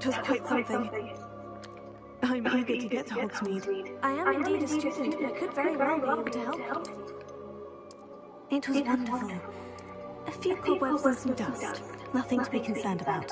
That was quite something. I'm eager to get to Hogsmeade. I am indeed a student, but could very well be able to help you. It was wonderful. A few cobwebs and some dust. Nothing to be concerned about.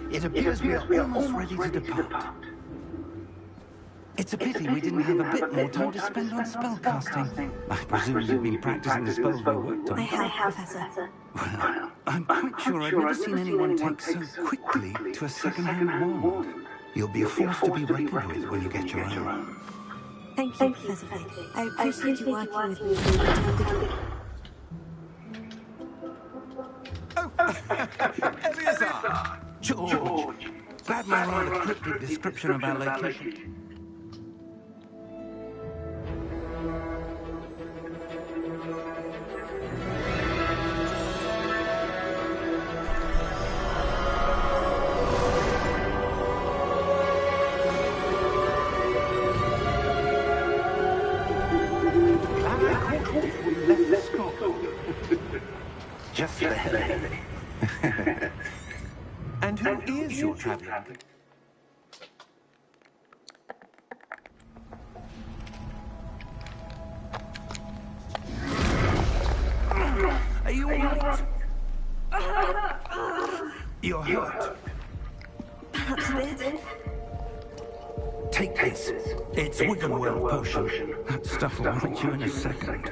It appears we are almost ready to depart. It's a pity we didn't have a bit more time to spend on spellcasting. I presume you've been practicing the spells we worked on. I have, Professor. Well, I'm quite sure I've never seen anyone take so quickly to a second-hand wand. You'll be a force to be reckoned with when you get your own. Thank you, Professor Fig. I appreciate you working with me. Oh, Eleazar! George! Glad my rather cryptic description of our location. Just barely. And who is your traveling? Are you all right? You're hurt. Perhaps a bit. Take this. It's Wiggenweld potion. That stuff will right you in a second.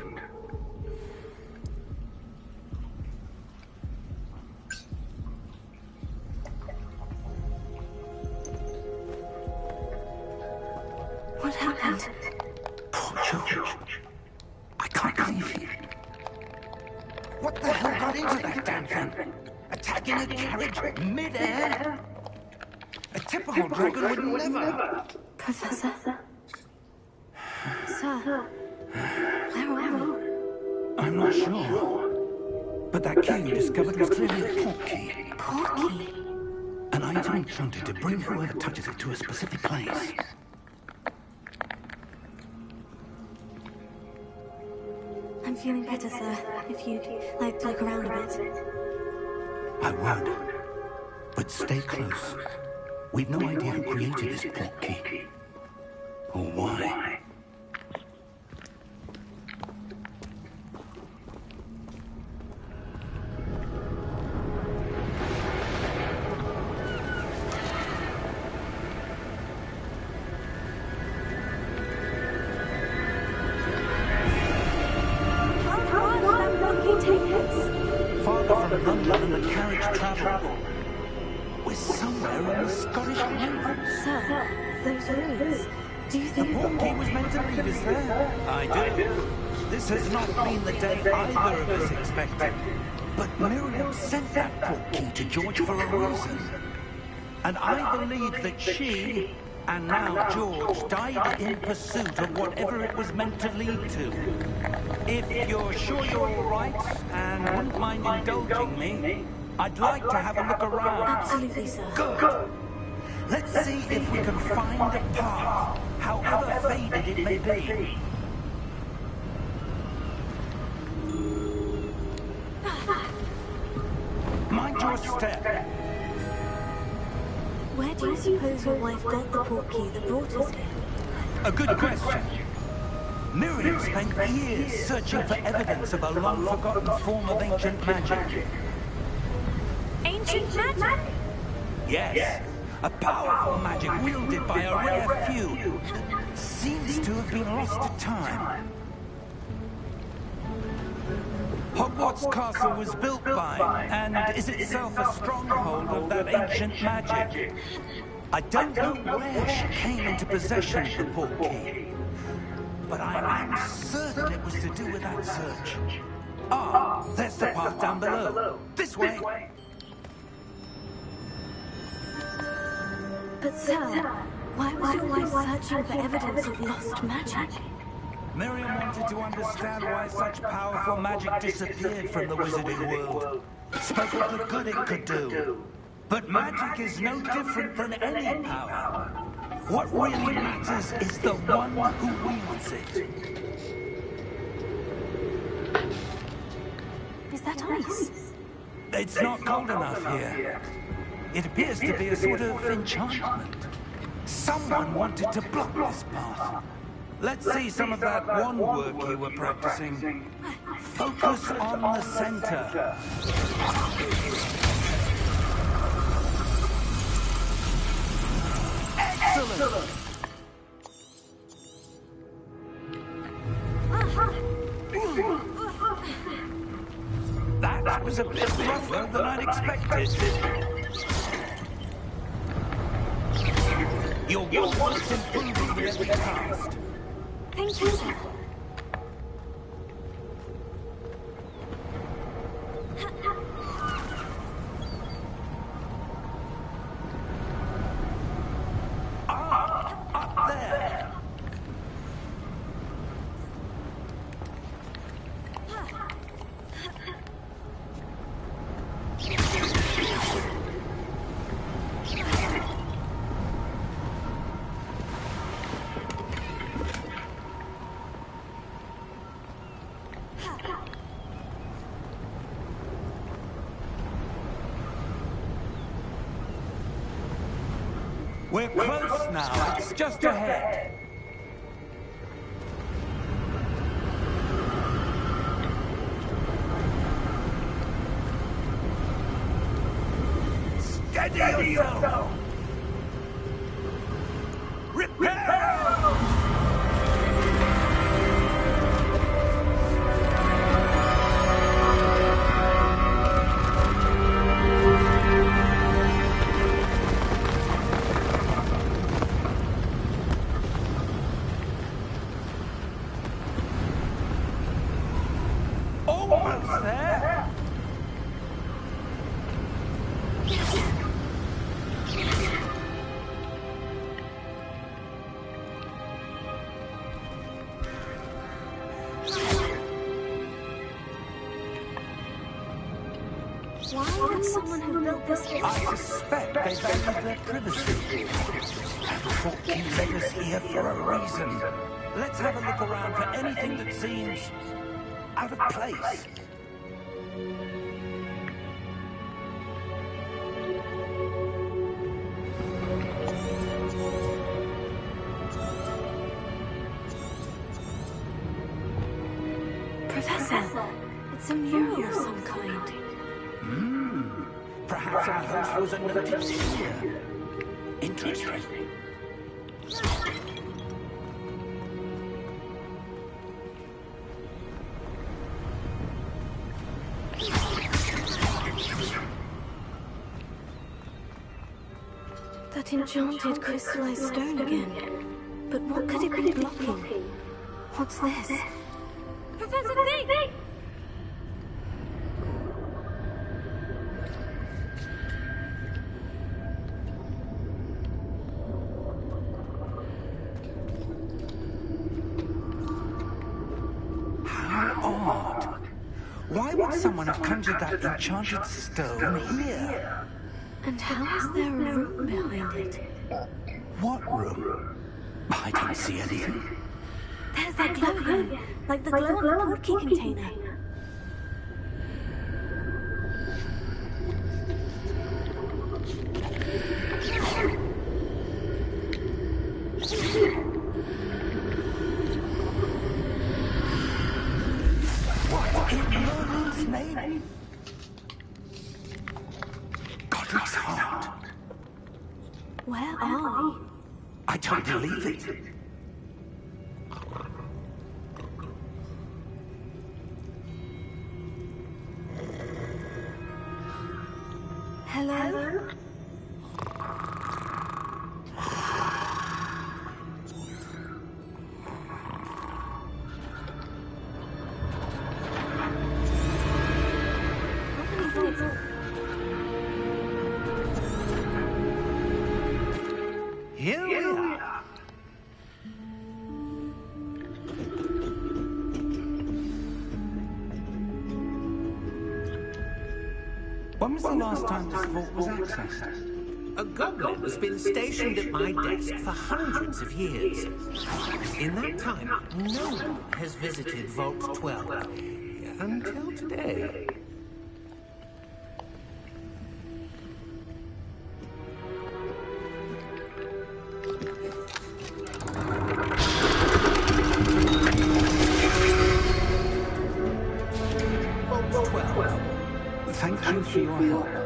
What happened? Poor George. I can't believe it. What the hell got into that damn thing? Attacking a carriage mid-air? A typical dragon would never. Professor? Sir? Where are we? I'm not sure. But that key you discovered was clearly a port key. Port key? An item enchanted to bring whoever touches it to a specific place. I'm feeling better, sir. If you'd like to look around a bit. I would. But stay close. We've no idea who created this port key. Or why. Farther from London than the carriage travelled. We're somewhere in the Scottish Highlands. Sir, those ruins. Do you The think... port key was meant to lead us there. I do. This has not been the day either of us expected. But Miriam sent that port key to George for a reason. And I believe that she, and now George, died in pursuit of whatever it was meant to lead to. If you're sure you're all right, and wouldn't mind indulging me, I'd like to have a look around. Absolutely, sir. Good. Let's see if we can find a path, however faded it may be. Mind your step. Where do you suppose your wife got the port key that brought us here? A good question. Miriam spent years searching for evidence of a long-forgotten form of ancient magic. Ancient magic? Yes, a powerful magic wielded by a rare few. Seems to have been lost to time. Hogwarts Castle was built by, and is itself a stronghold of that ancient magic. I don't know where she came into possession of the port key, but I'm certain it was to do with that search. Ah, there's the path down below. This way. But, sir, why was your wife searching for evidence of lost magic? Miriam wanted to understand why such powerful magic disappeared from the wizarding world. Spoke of the good it could do. But magic is no different than any power. What really matters is the one who wields it. Is that ice? It's not cold enough here. It appears to be a sort of enchantment. Someone wanted to block this path. Let's see some of that wand work you were practicing. Focus on the center. Excellent! That was a bit rougher than I'd expected. Your work's improving with every cast. Thank you, sir. Up there. We're close now. It's just ahead. Steady yourself! Repair! Almost there! Why would someone who built this here? I suspect they valued their privacy. And thought he led us here for a reason. Let's have a look around for anything that seems out of place. Professor, it's a mural of some kind. Perhaps our host was a noted skier. Interesting. That enchanted crystallized stone again. But what could it be blocking? What's this? Professor Fig! How odd. Why would someone have conjured that enchanted stone here? And how is there a room behind it? What room? I didn't see anything. There's that glow again, like the glow on the portkey container. What in Merlin's name? Godric's heart. Where are we? I don't believe it. Hello? How many volts? Here we are. When was the last time this vault was accessed? A goblin has been stationed at my desk for hundreds of years. In that time, no one has visited Vault 12. Until today. Vault 12. Thank you for your help.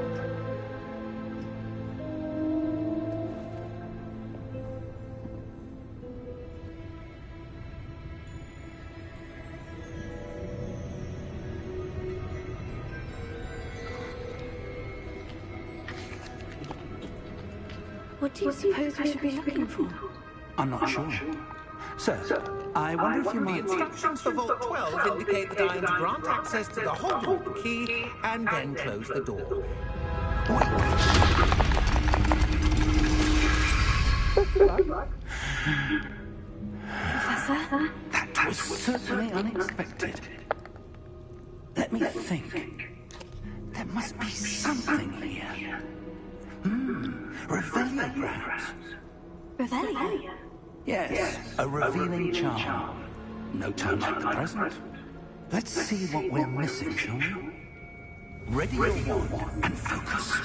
What do you suppose we should be looking for? I'm not sure. Sir, I wonder if you The might... instructions for Vault 12 indicate that I am to grant access to the holder of the key and then close the door. Professor? That was certainly unexpected. Let me think. There must be something here. Reveille, perhaps. Reveille? Yes, a revealing charm. No time like the present. Let's see what we're missing, shall we? Ready your wand and focus.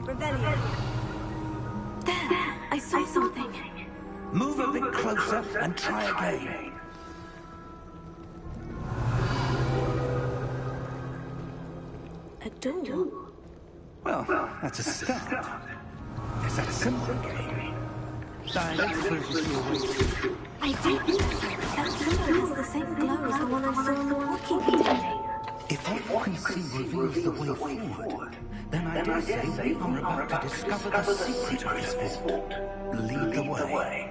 Reveille. There! I saw something. Move a bit closer and try again. A door? Well, that's a start. Is that symbol again? Let's focus your way. I do. That symbol has the same glow as the one I saw in the portkey container. If what you can see reveals the way forward, then I dare say we are about to discover the secret of this vault. Lead the way.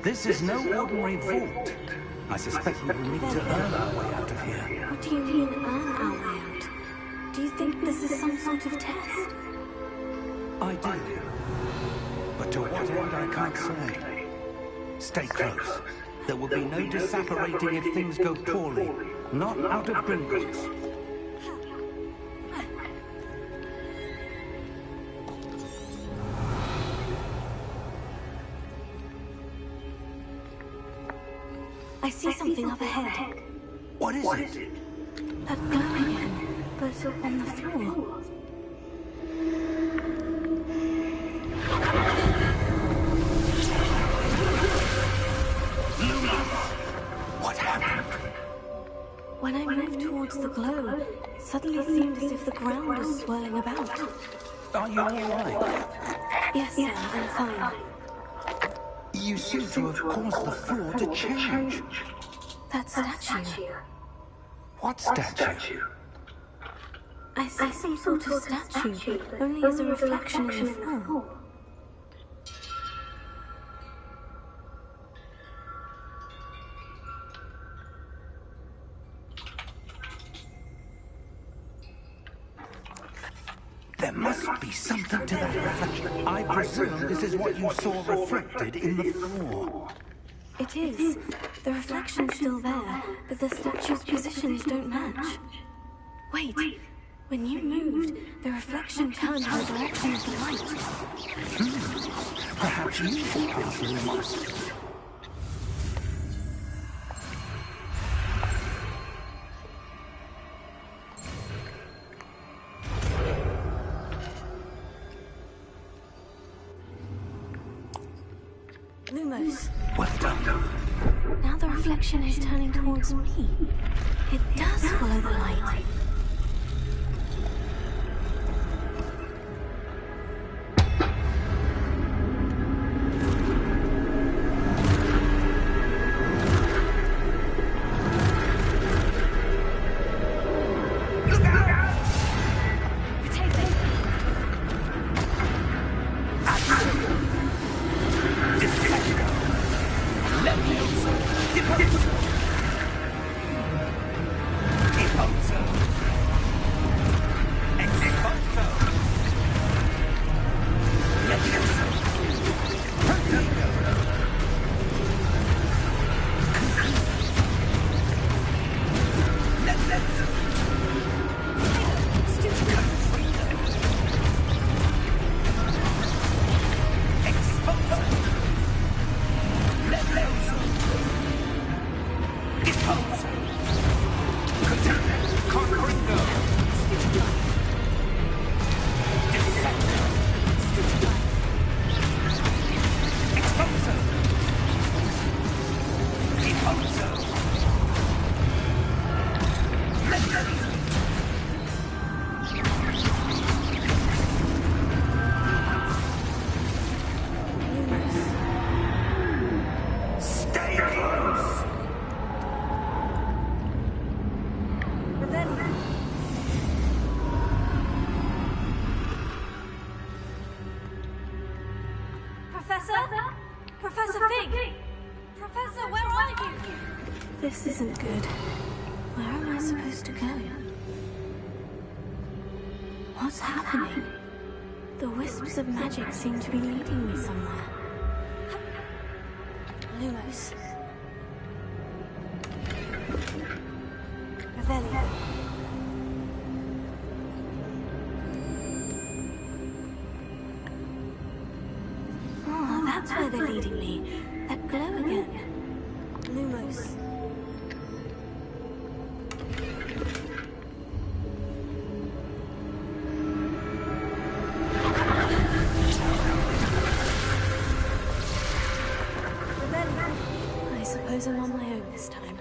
This is no ordinary vault. I suspect we will need to earn our way out of here. What do you mean, earn our way out? Do you think this is some sort of test? I do. But to what end, I can't say. Stay close. There will be no disapparating if things go poorly. Not out of Gringotts. I see something up ahead. What is it? That glow again, but on the floor. What happened? When I moved towards the glow, it suddenly seemed as if the ground was swirling about. Are you all right? Yes, sir, I'm fine. You seem to have caused the floor to change. That statue. What statue? I see some sort of statue, but only as a reflection in the floor. There must be something to that reflection. I presume this is what you saw reflected in the floor. It is. The reflection's still there, but the statue's positions don't match. Wait. When you moved, the reflection turned in the direction of the light. Perhaps you should pass Lumos. Lumos. Well done. Now the reflection is turning towards me. It does follow the light. Stay close! Professor? Professor Fig! Professor, where are you? This isn't good. Where am I supposed to go? What's happening? The wisps of magic seem to be leading me somewhere. Lumos. Revelio. Oh, that's where they're leading me. That glow again. Lumos. I suppose I'm on my own this time.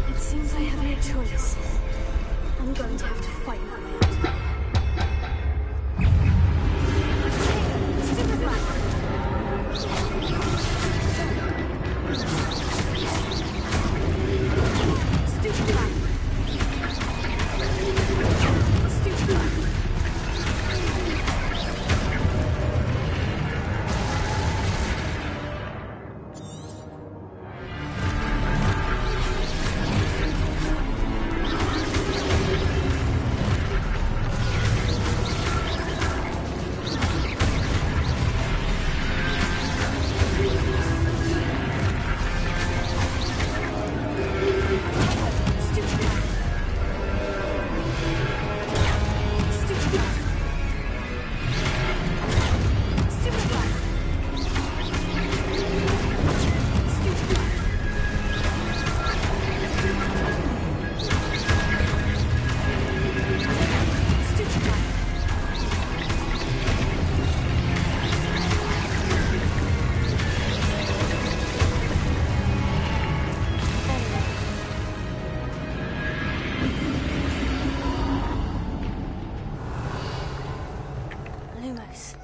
It seems I have no choice. I'm going to have to fight my way out. Lumos.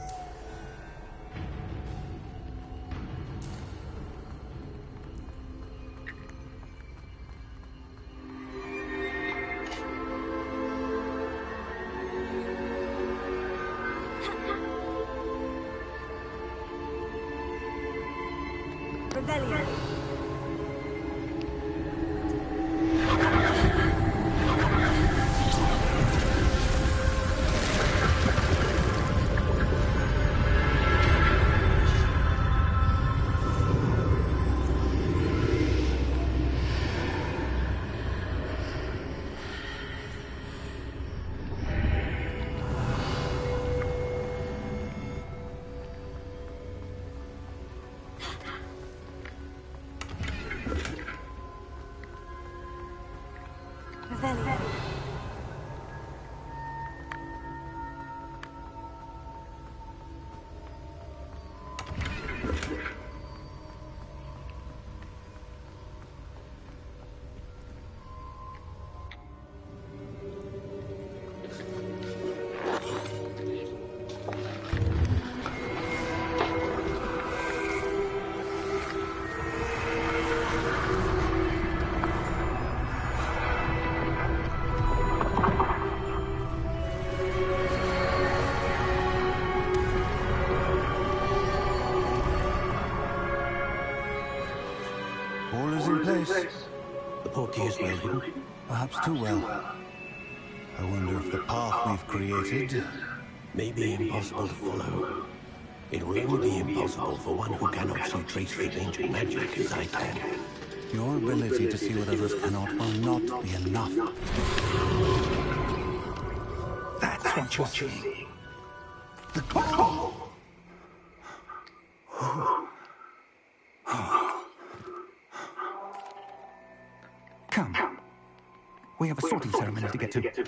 Revelio. Revelio. All is in place. The portkey is well hidden. Perhaps too well. I wonder if the path we've created... May be impossible to follow. It will only be impossible for one who cannot see traces of ancient magic as I can. Your ability to see what others cannot will not be enough. That's what you're seeing. The call! Come. We have a sorting ceremony to get to.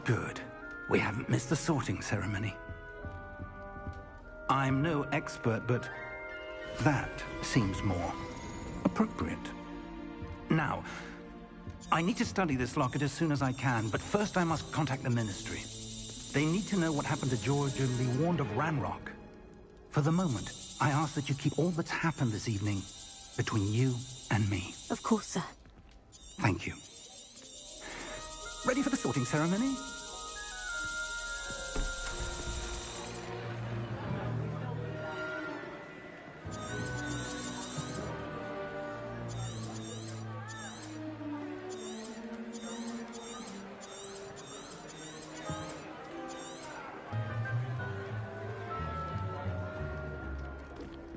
Good. We haven't missed the sorting ceremony. I'm no expert, but that seems more appropriate. Now, I need to study this locket as soon as I can, but first I must contact the Ministry. They need to know what happened to George and be warned of Ranrock. For the moment, I ask that you keep all that's happened this evening between you and me. Of course, sir. Thank you. Ready for the sorting ceremony?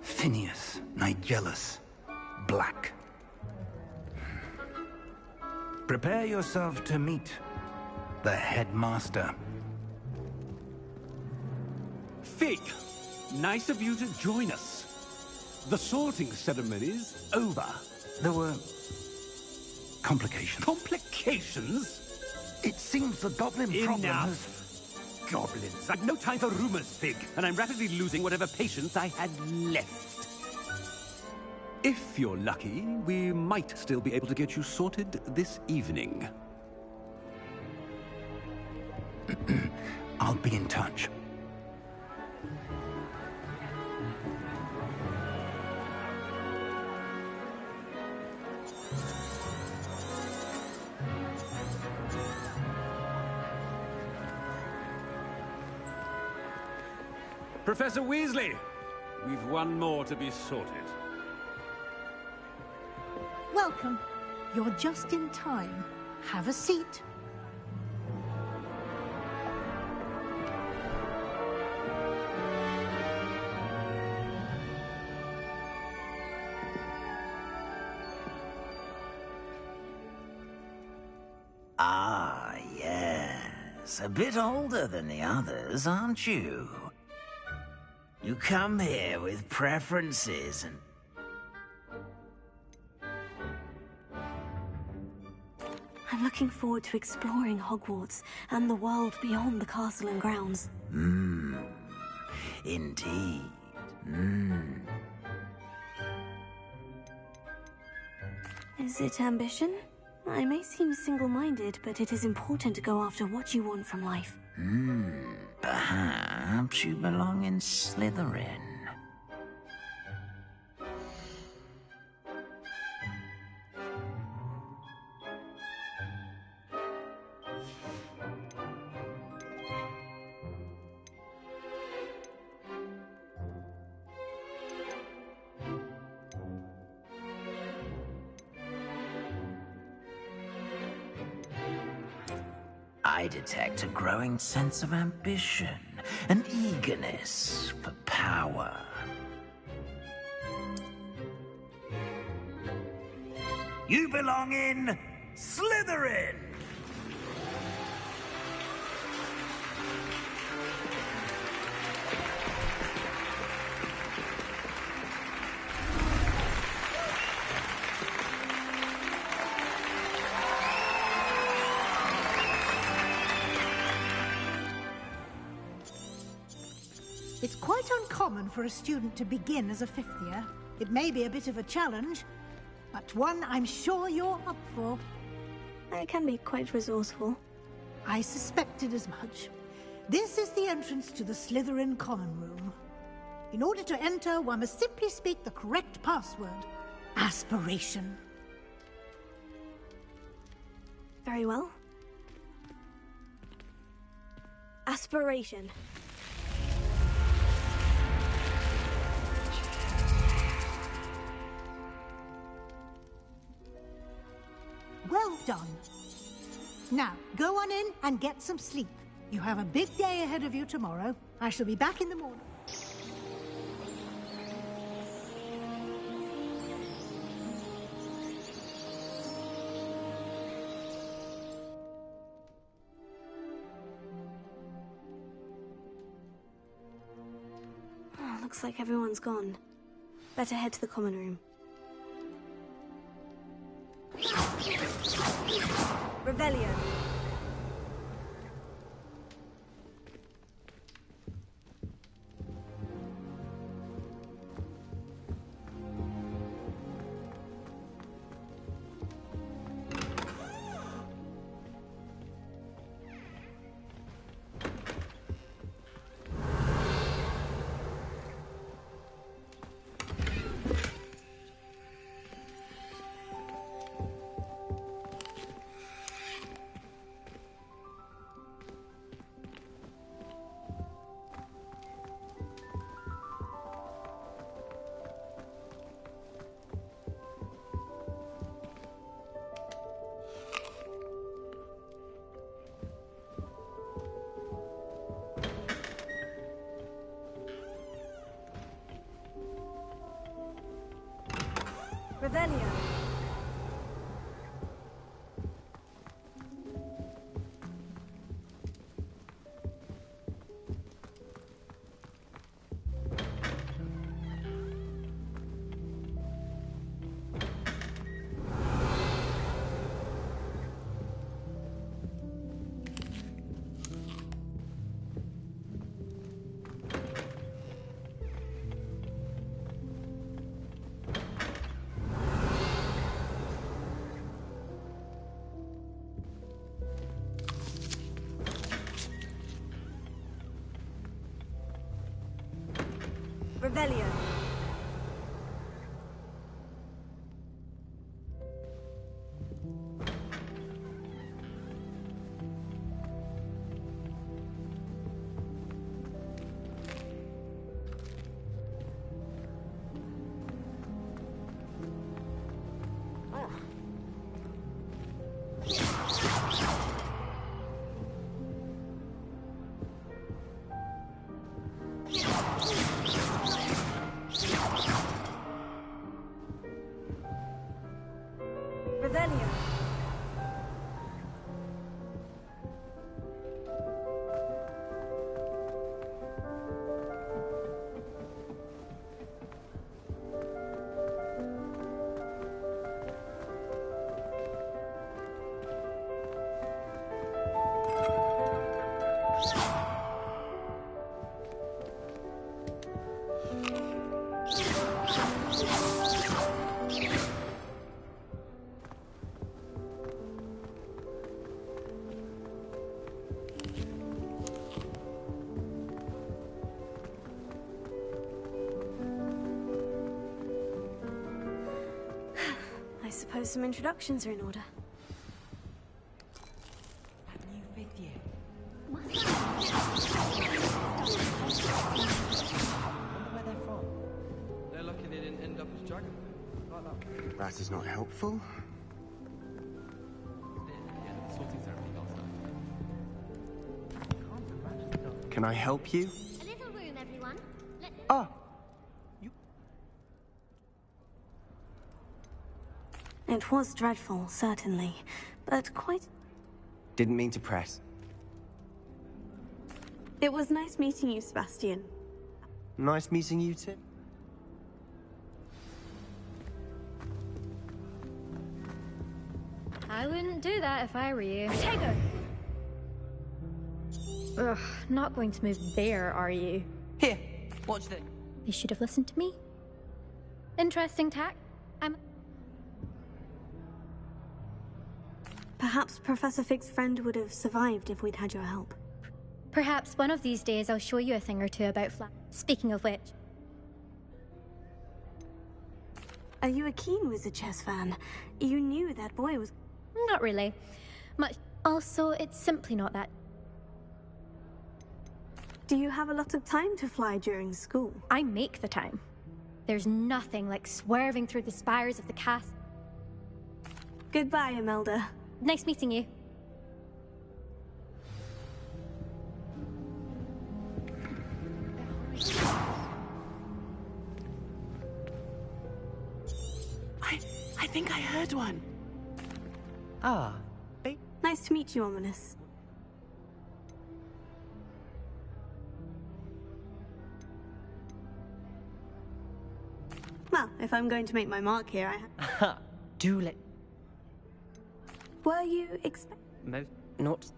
Phineas, Nigellus, Black. Prepare yourself to meet the headmaster. Fig, nice of you to join us. The sorting ceremony's over. There were complications. Complications? It seems the goblin problem has... Enough. Goblins. I've no time for rumors, Fig, and I'm rapidly losing whatever patience I had left. If you're lucky, we might still be able to get you sorted this evening. I'll be in touch. Professor Weasley, we've one more to be sorted. Welcome. You're just in time. Have a seat. Ah, yes. A bit older than the others, aren't you? You come here with preferences and... I'm looking forward to exploring Hogwarts and the world beyond the castle and grounds. Indeed. Is it ambition? I may seem single-minded, but it is important to go after what you want from life. Perhaps you belong in Slytherin. I detect a growing sense of ambition, an eagerness for power. You belong in Slytherin! It's quite uncommon for a student to begin as a fifth year. It may be a bit of a challenge, but one I'm sure you're up for. I can be quite resourceful. I suspected as much. This is the entrance to the Slytherin Common Room. In order to enter, one must simply speak the correct password. Aspiration. Very well. Aspiration. Well done. Now, go on in and get some sleep. You have a big day ahead of you tomorrow. I shall be back in the morning. Oh, looks like everyone's gone. Better head to the common room. Revelio. Revelio. Revelio. Revelio. I suppose some introductions are in order. They're lucky they didn't end up as dragon. Like that. That is not helpful. Yeah, the sorting ceremony last night. Can I help you? A little room, everyone. Ah! It was dreadful, certainly, but quite... Didn't mean to press. It was nice meeting you, Sebastian. Nice meeting you, Tim. I wouldn't do that if I were you. Tego! Ugh, not going to move there, are you? Here, watch this. They should have listened to me. Interesting tack. Perhaps Professor Fig's friend would have survived if we'd had your help. Perhaps one of these days I'll show you a thing or two about Speaking of which... Are you a keen Wizard Chess fan? You knew that boy was... Not really. Much. Also, it's simply not that. Do you have a lot of time to fly during school? I make the time. There's nothing like swerving through the spires of the castle. Goodbye, Imelda. Nice meeting you. I think I heard one. Ah. Nice to meet you, Ominous. Well, if I'm going to make my mark here, I have... Do let... Were you expect... Not...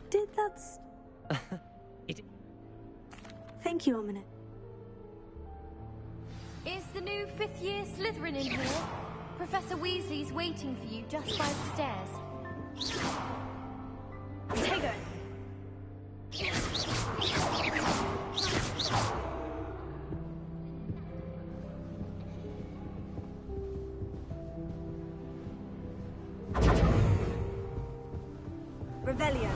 Did that... It... Thank you, Ominous. Is the new fifth-year Slytherin in here? Professor Weasley's waiting for you just by the stairs. Tego! Revelio.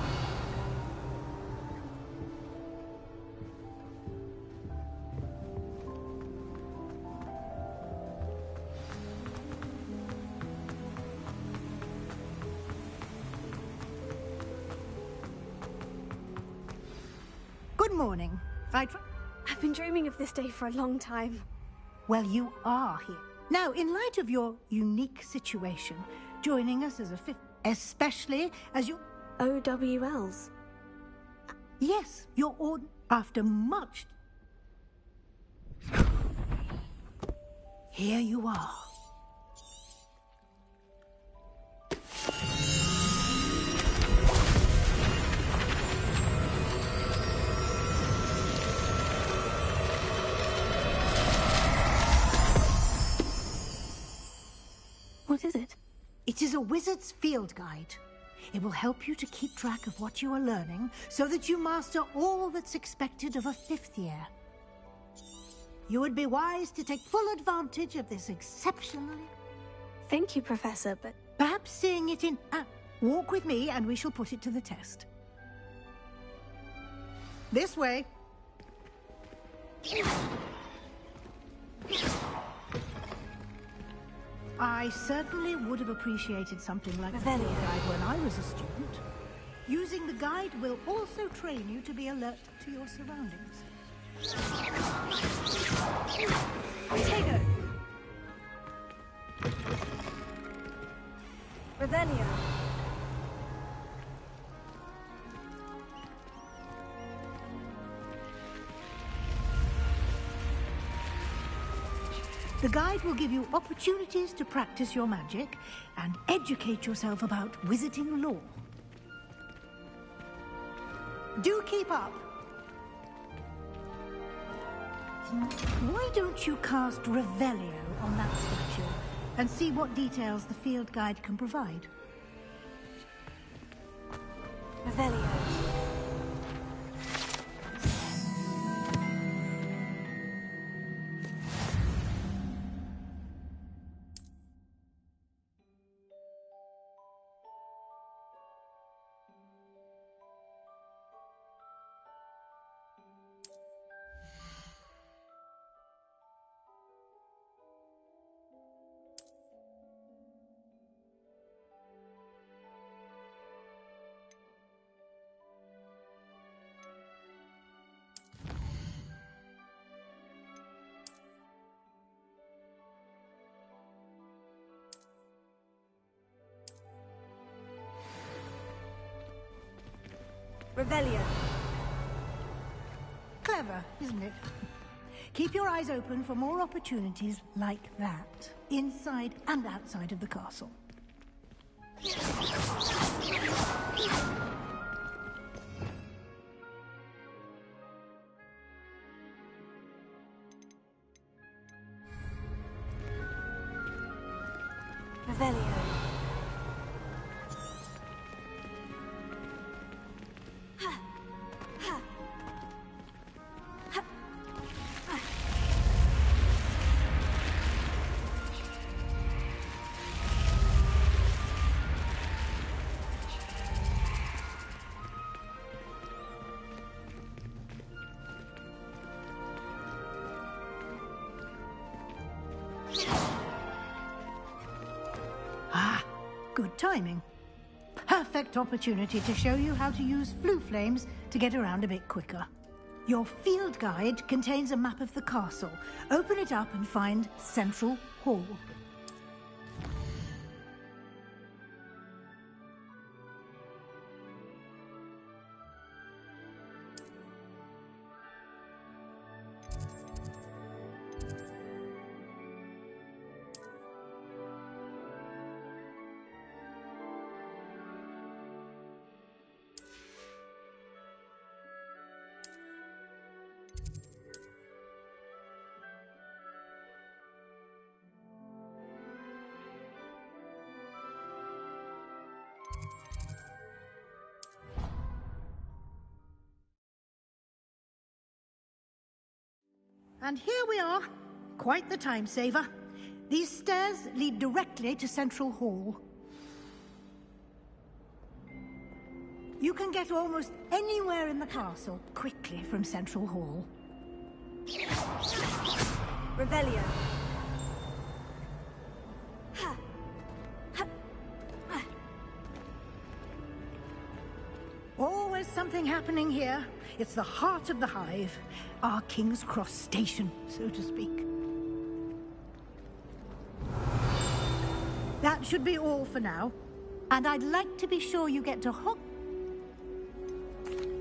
Good morning. I've been dreaming of this day for a long time. Well, you are here. Now, in light of your unique situation, joining us as a fifth, especially as you... OWLs? Yes, you're after much... Here you are. What is it? It is a wizard's field guide. It will help you to keep track of what you are learning so that you master all that's expected of a fifth year. You would be wise to take full advantage of this exceptionally... Thank you, Professor, but... Perhaps seeing it in... walk with me and we shall put it to the test. This way. I certainly would have appreciated something like the field guide when I was a student. Using the guide will also train you to be alert to your surroundings. Potato! Revelio. The guide will give you opportunities to practice your magic and educate yourself about wizarding lore. Do keep up! Why don't you cast Revelio on that statue and see what details the field guide can provide? Revelio. Revelio. Clever, isn't it? Keep your eyes open for more opportunities like that, inside and outside of the castle. Revelio. Good timing. Perfect opportunity to show you how to use flue flames to get around a bit quicker. Your field guide contains a map of the castle. Open it up and find Central Hall. And here we are. Quite the time saver. These stairs lead directly to Central Hall. You can get almost anywhere in the castle quickly from Central Hall. Revelio. Always something happening here. It's the heart of the hive. Our King's Cross station, so to speak. That should be all for now. And I'd like to be sure you get to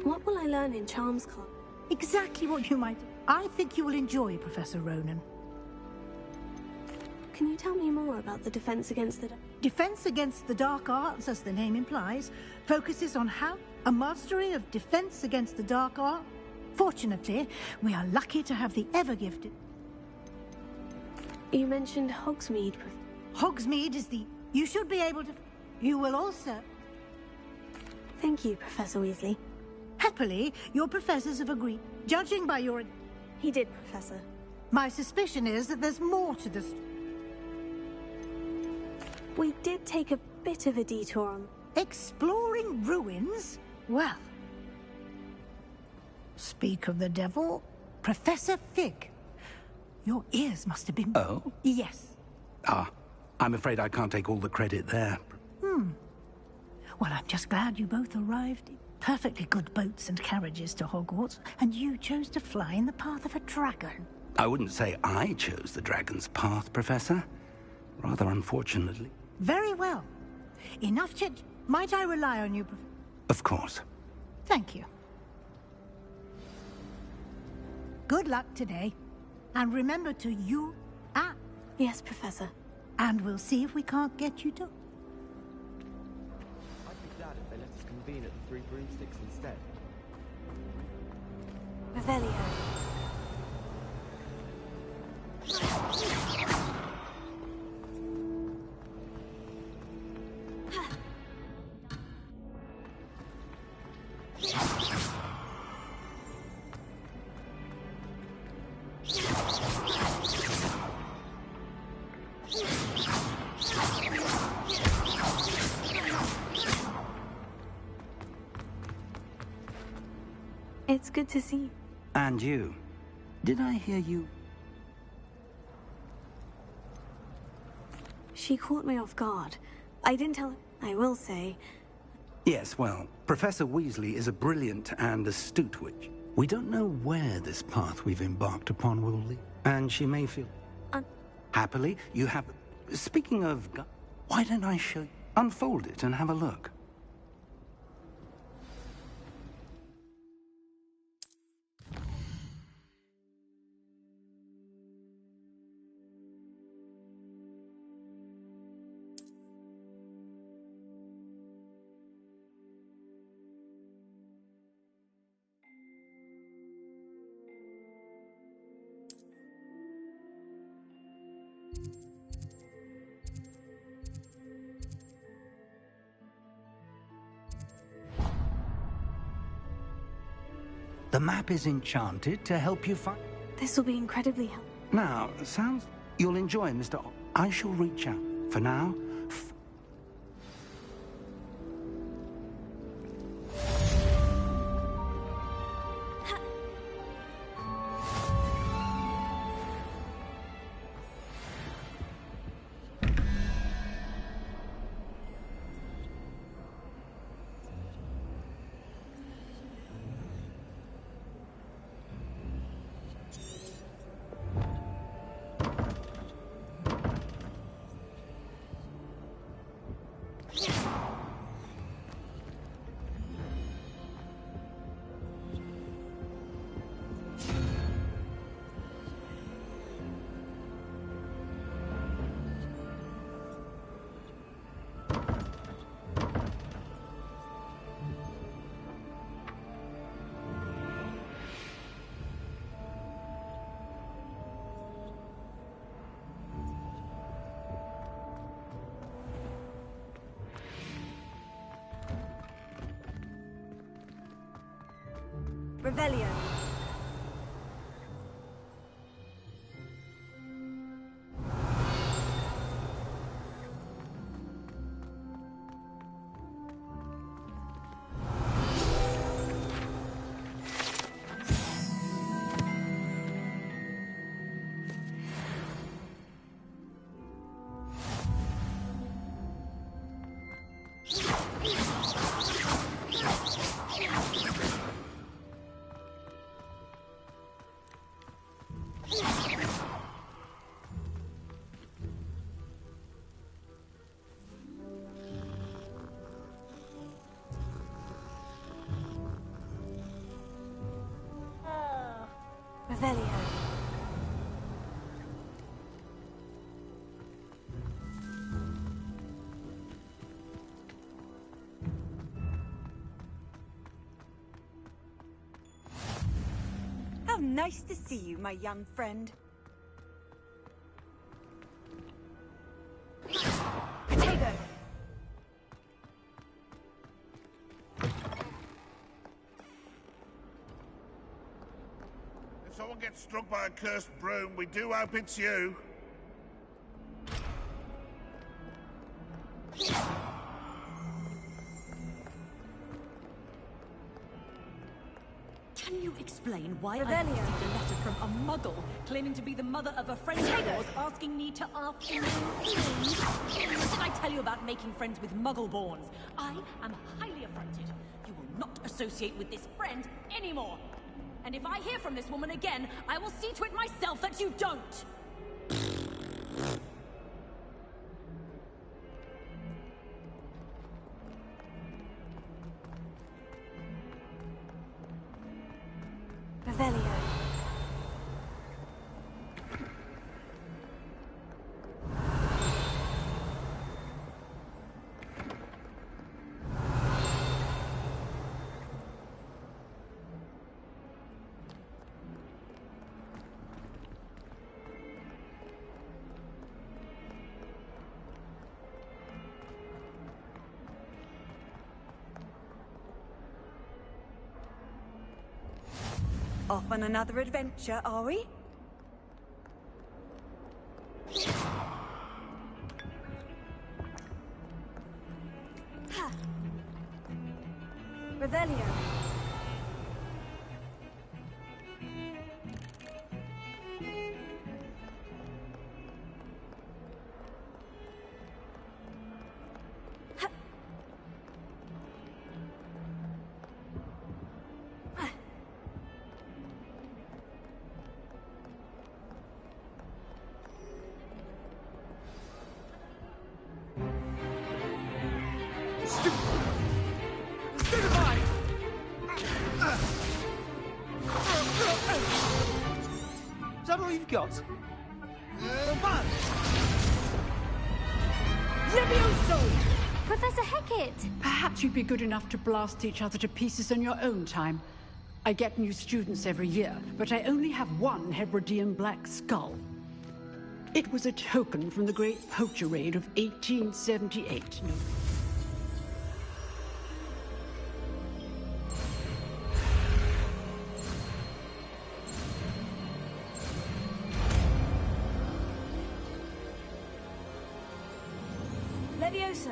What will I learn in Charms Club? exactly what you might... I think you will enjoy, Professor Ronan. Can you tell me more about the defense against the... Defense against the dark arts, as the name implies, focuses on how a mastery of defense against the dark art. Fortunately, we are lucky to have the ever-gifted... You mentioned Hogsmeade. Hogsmeade is the... You should be able to... You will also... Thank you, Professor Weasley. Happily, your professors have agreed. Judging by your... He did, Professor. My suspicion is that there's more to this... We did take a bit of a detour on... Exploring ruins? Well... Speak of the devil, Professor Fig. Your ears must have been... Oh? Yes. Ah, I'm afraid I can't take all the credit there. Well, I'm just glad you both arrived in perfectly good boats and carriages to Hogwarts, and you chose to fly in the path of a dragon. I wouldn't say I chose the dragon's path, Professor. Rather unfortunately. Very well. Enough chit... Might I rely on you, Of course. Thank you. Good luck today. And remember to you... Yes, Professor. And we'll see if we can't get you to... I'd be glad if they let us convene at the Three Broomsticks instead. Revelio. It's good to see you. And you. Did I hear you? She caught me off guard. I didn't tell her. I will say. Yes, well, Professor Weasley is a brilliant and astute witch. We don't know where this path we've embarked upon will lead. And she may feel... Happily, you have... Speaking of... Why don't I show you? Unfold it and have a look. The map is enchanted to help you find... This will be incredibly helpful. Now, sounds... You'll enjoy, Mr. I shall reach out. For now... Revelio. Revelio. How nice to see you, my young friend. Potato! If someone gets struck by a cursed broom, we do hope it's you. Can you explain why I received a letter from a muggle claiming to be the mother of a friend of yours asking me to ask you? What did I tell you about making friends with muggle-borns? I am highly affronted. You will not associate with this friend anymore. And if I hear from this woman again, I will see to it myself that you don't. Revelio. Off on another adventure, are we? Ha. Revelio. Is that all you've got? Levioso! Professor Hecat! Perhaps you'd be good enough to blast each other to pieces in your own time. I get new students every year, but I only have one Hebridean black skull. It was a token from the Great Poacher Raid of 1878. Levioso.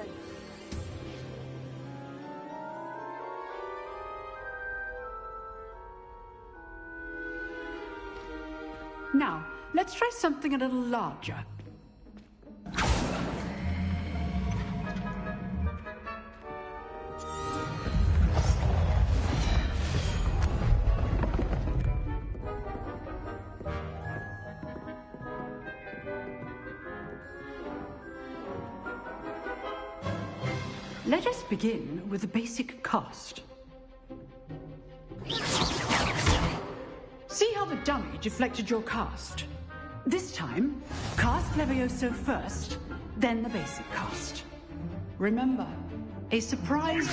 Now, let's try something a little larger. Let us begin with the basic cast. See how the dummy deflected your cast? This time, cast Levioso first, then the basic cast. Remember, a surprise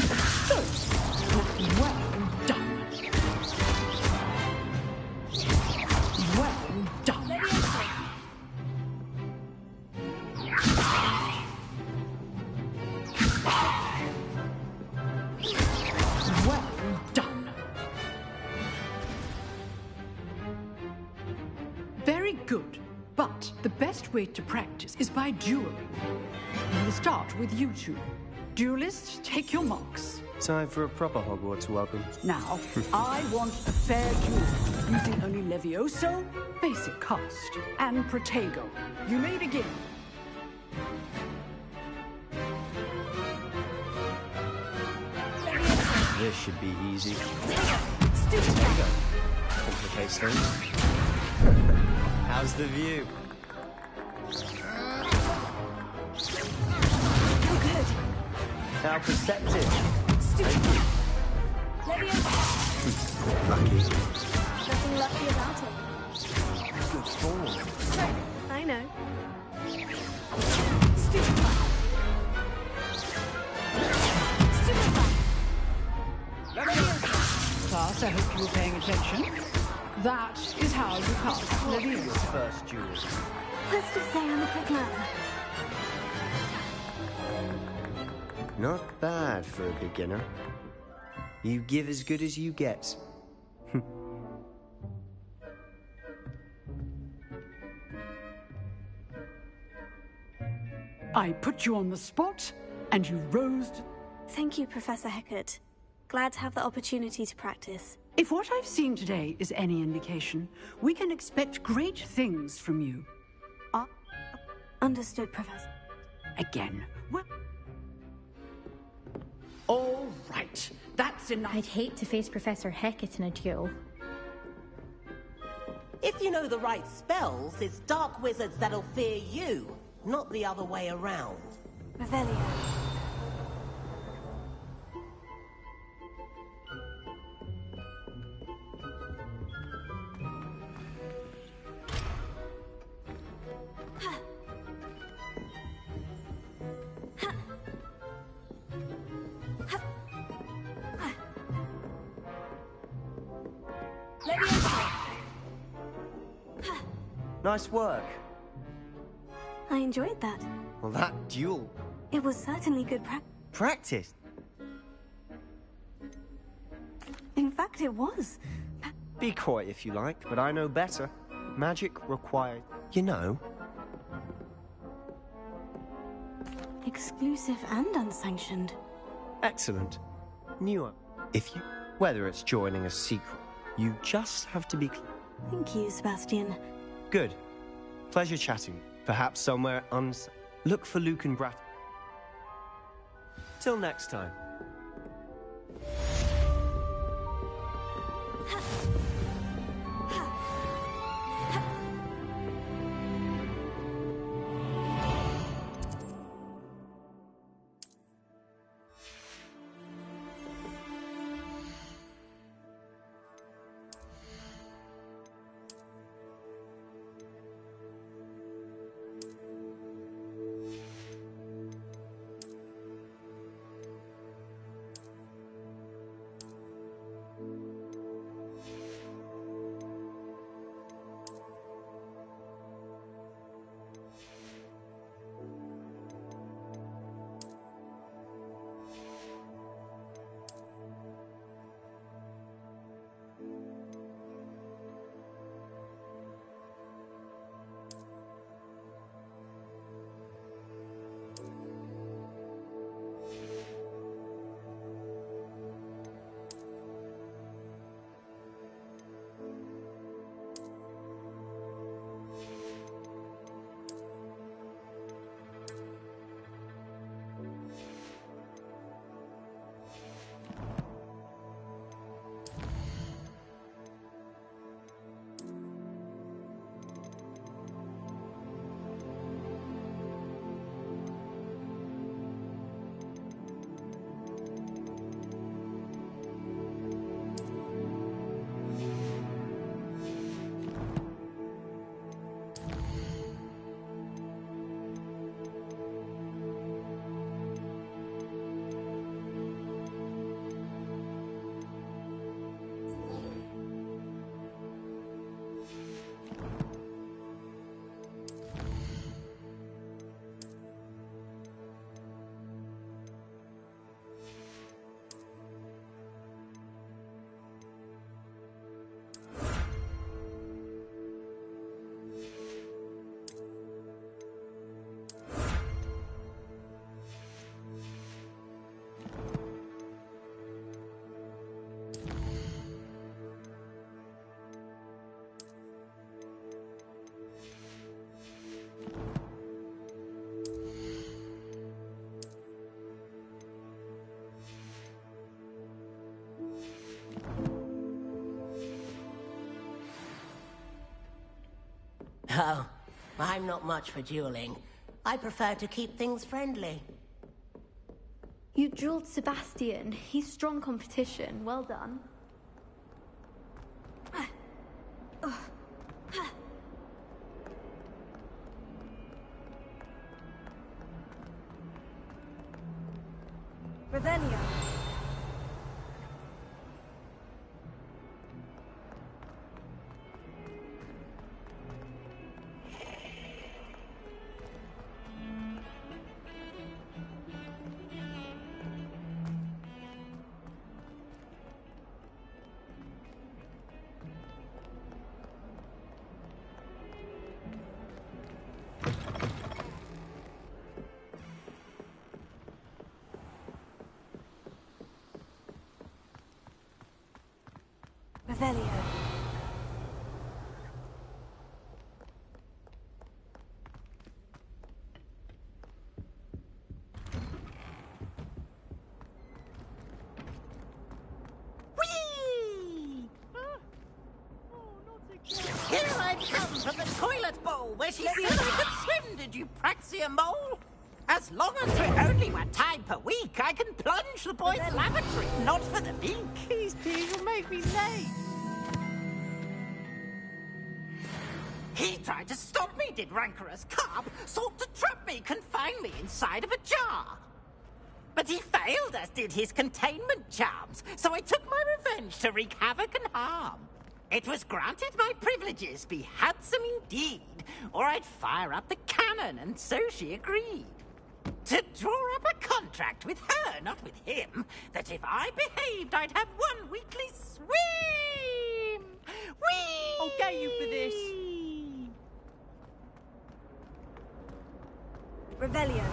first. Well done. Well done. Well done. Very good. But the best way to practice is by dueling. We'll start with you two. Duelists, take your marks. Time for a proper Hogwarts welcome. Now, I want a fair duel, using only Levioso, basic cast, and Protego. You may begin. This should be easy. Stupid. Complicates things. How's the view? You're good. How perceptive. Stupid. Levioso. Lucky. Nothing lucky about it. transform. I know. Class, I hope you were paying attention. That is how you cast Leviosa. First duel. Let's just say I'm a quick learner. Not bad for a beginner. You give as good as you get. I put you on the spot, and you rose. Thank you, Professor Heckert. Glad to have the opportunity to practice. If what I've seen today is any indication, we can expect great things from you. Understood, Professor. Again. Well... All right. That's enough. I'd hate to face Professor Heckert in a duel. If you know the right spells, it's dark wizards that'll fear you, not the other way around. Revelio. Nice work. I enjoyed that. Well, that duel. It was certainly good Practice? In fact, it was. Be quiet if you like, but I know better. Magic required, you know. Exclusive and unsanctioned. Excellent. New. If you... Whether it's joining a secret, you just have to be... Thank you, Sebastian. Good. Pleasure chatting. Perhaps somewhere Look for Luke and Brat. Till next time. Oh, I'm not much for dueling. I prefer to keep things friendly. You dueled Sebastian. He's strong competition. Well done. Revelio. Revelio. Here I come from the toilet bowl where she said I could swim, did you Praxia mole? As long as we're only 1 time per week, I can plunge the boys' lavatory, not for the meek. Please, you'll make me late. He tried to stop me, did rancorous carp, sought to trap me, confine me inside of a jar. But he failed, as did his containment charms, so I took my revenge to wreak havoc and harm. It was granted my privileges be handsome indeed, or I'd fire up the cannon, and so she agreed. To draw up a contract with her, not with him, that if I behaved, I'd have 1 weekly swim! Whee! I'll get you for this. Revelio.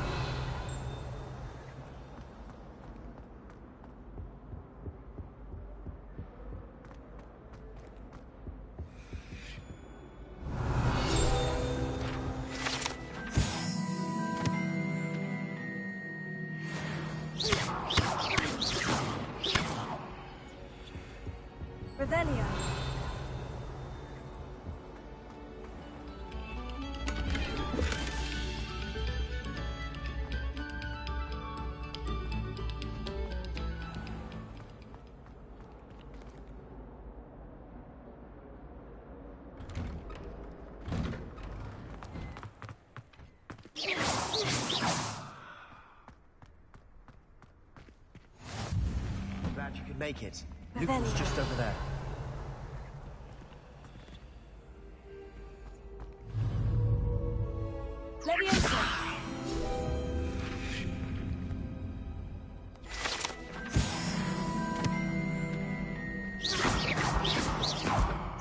Revelio. Glad you could make it. Lucan's just over there. Leviosa.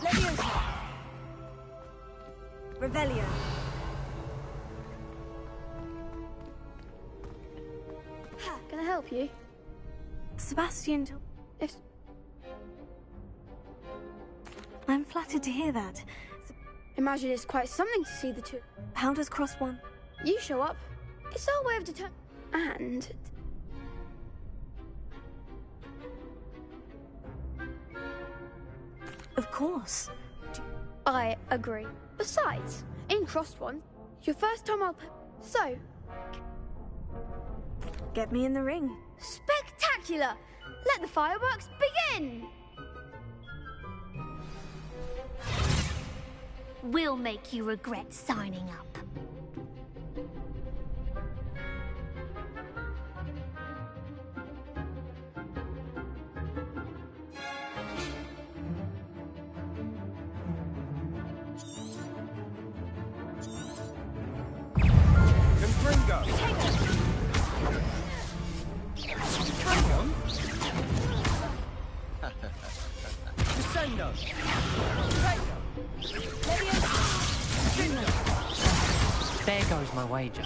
Leviosa. Revelio. Can I help you? Sebastian, if... I'm flattered to hear that. Imagine it's quite something to see the two. How does cross one? You show up. It's our way of determining. And... Of course. I agree. Besides, in Crossed One, your first time I'll... So... Get me in the ring. Spectacular! Let the fireworks begin! We'll make you regret signing up. Confringo! Descendo! There goes my wager.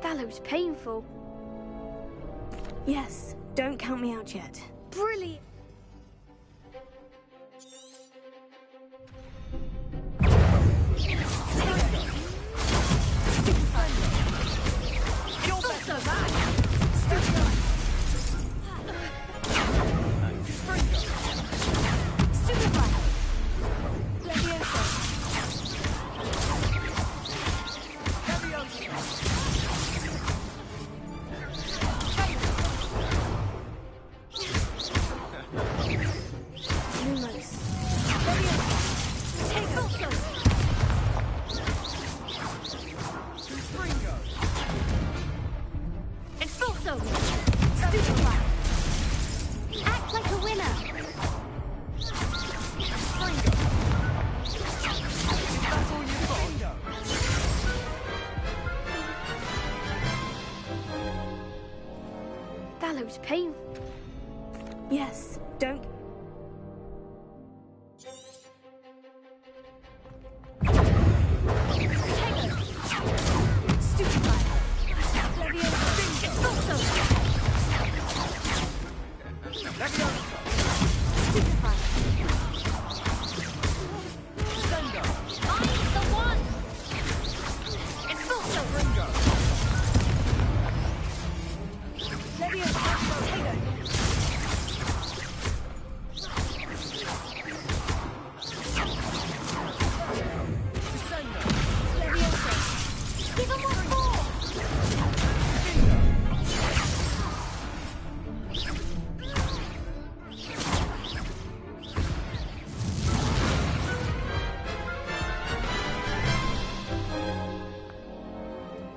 That looks painful. Yes, don't count me out yet. Brilliant. looks painful. Yes, don't...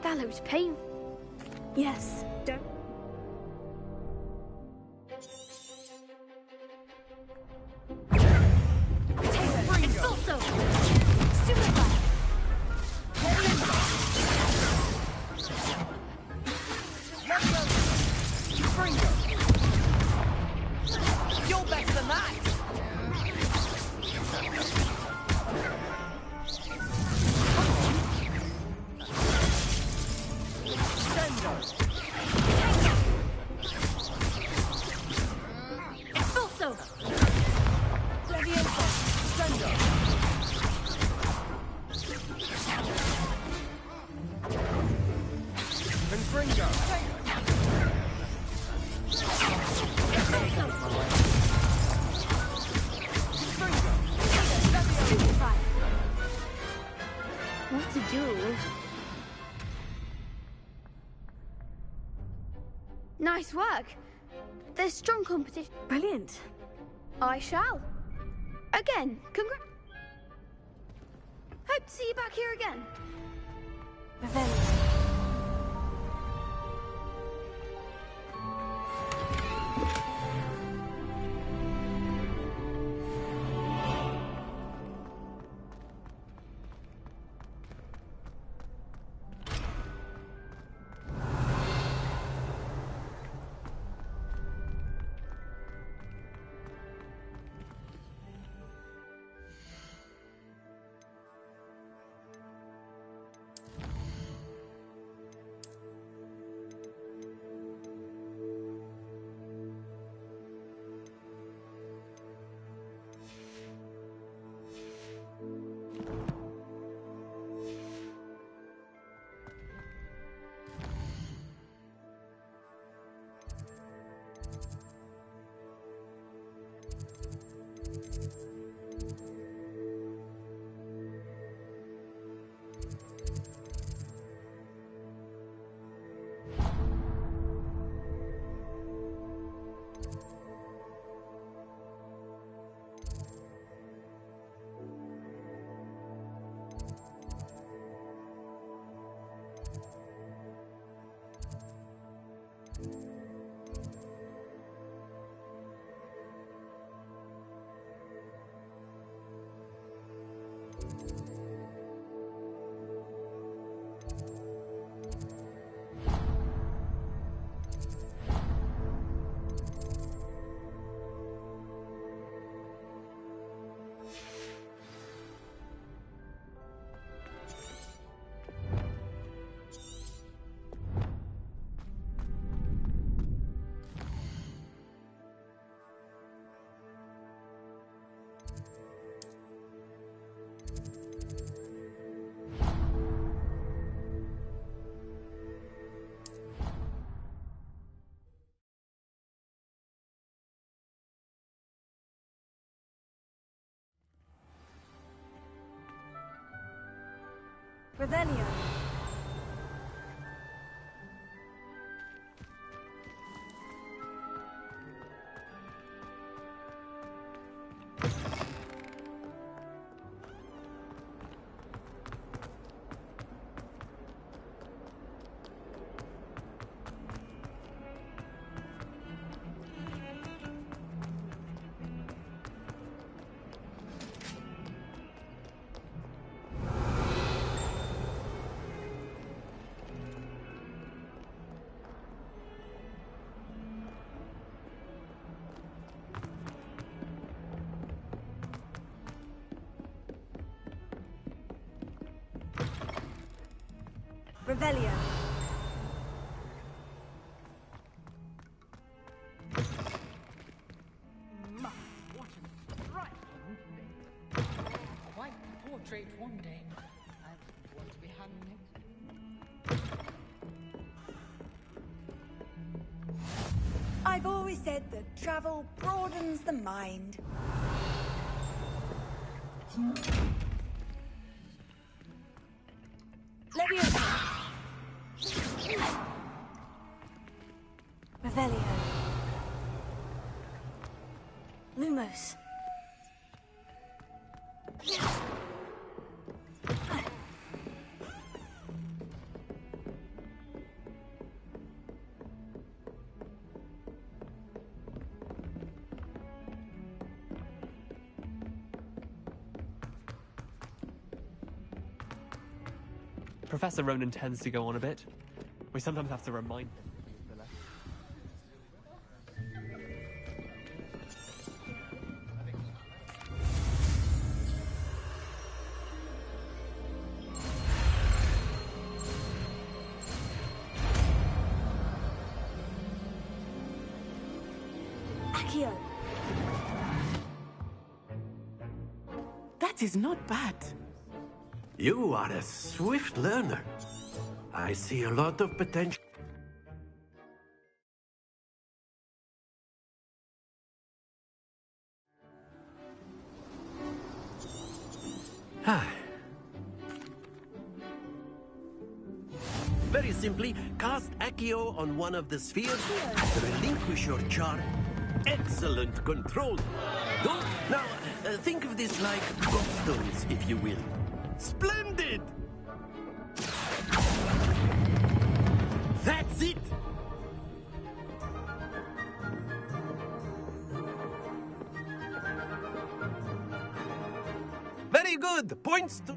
That looks painful. Yes, don't... Expulso! Stupefy! You're better than that! Expulso! Leviosa! Sendo! Confringo! What to do? Nice work. There's strong competition. Brilliant. I shall. Again, hope to see you back here again. Revelio. Revelio. Revelio. What a striking thing. Quite the portrait one day. I wouldn't want to be hanging it. I've always said that travel broadens the mind. Leviosa. Revelio. Lumos. Professor Ronan tends to go on a bit. We sometimes have to remind him. Accio. That is not bad. You are a swift learner. I see a lot of potential. Very simply, cast Accio on one of the spheres and relinquish your charm. Excellent control. Don't, now, think of this like gobstones, if you will. Splendid! That's it! Very good! Points to...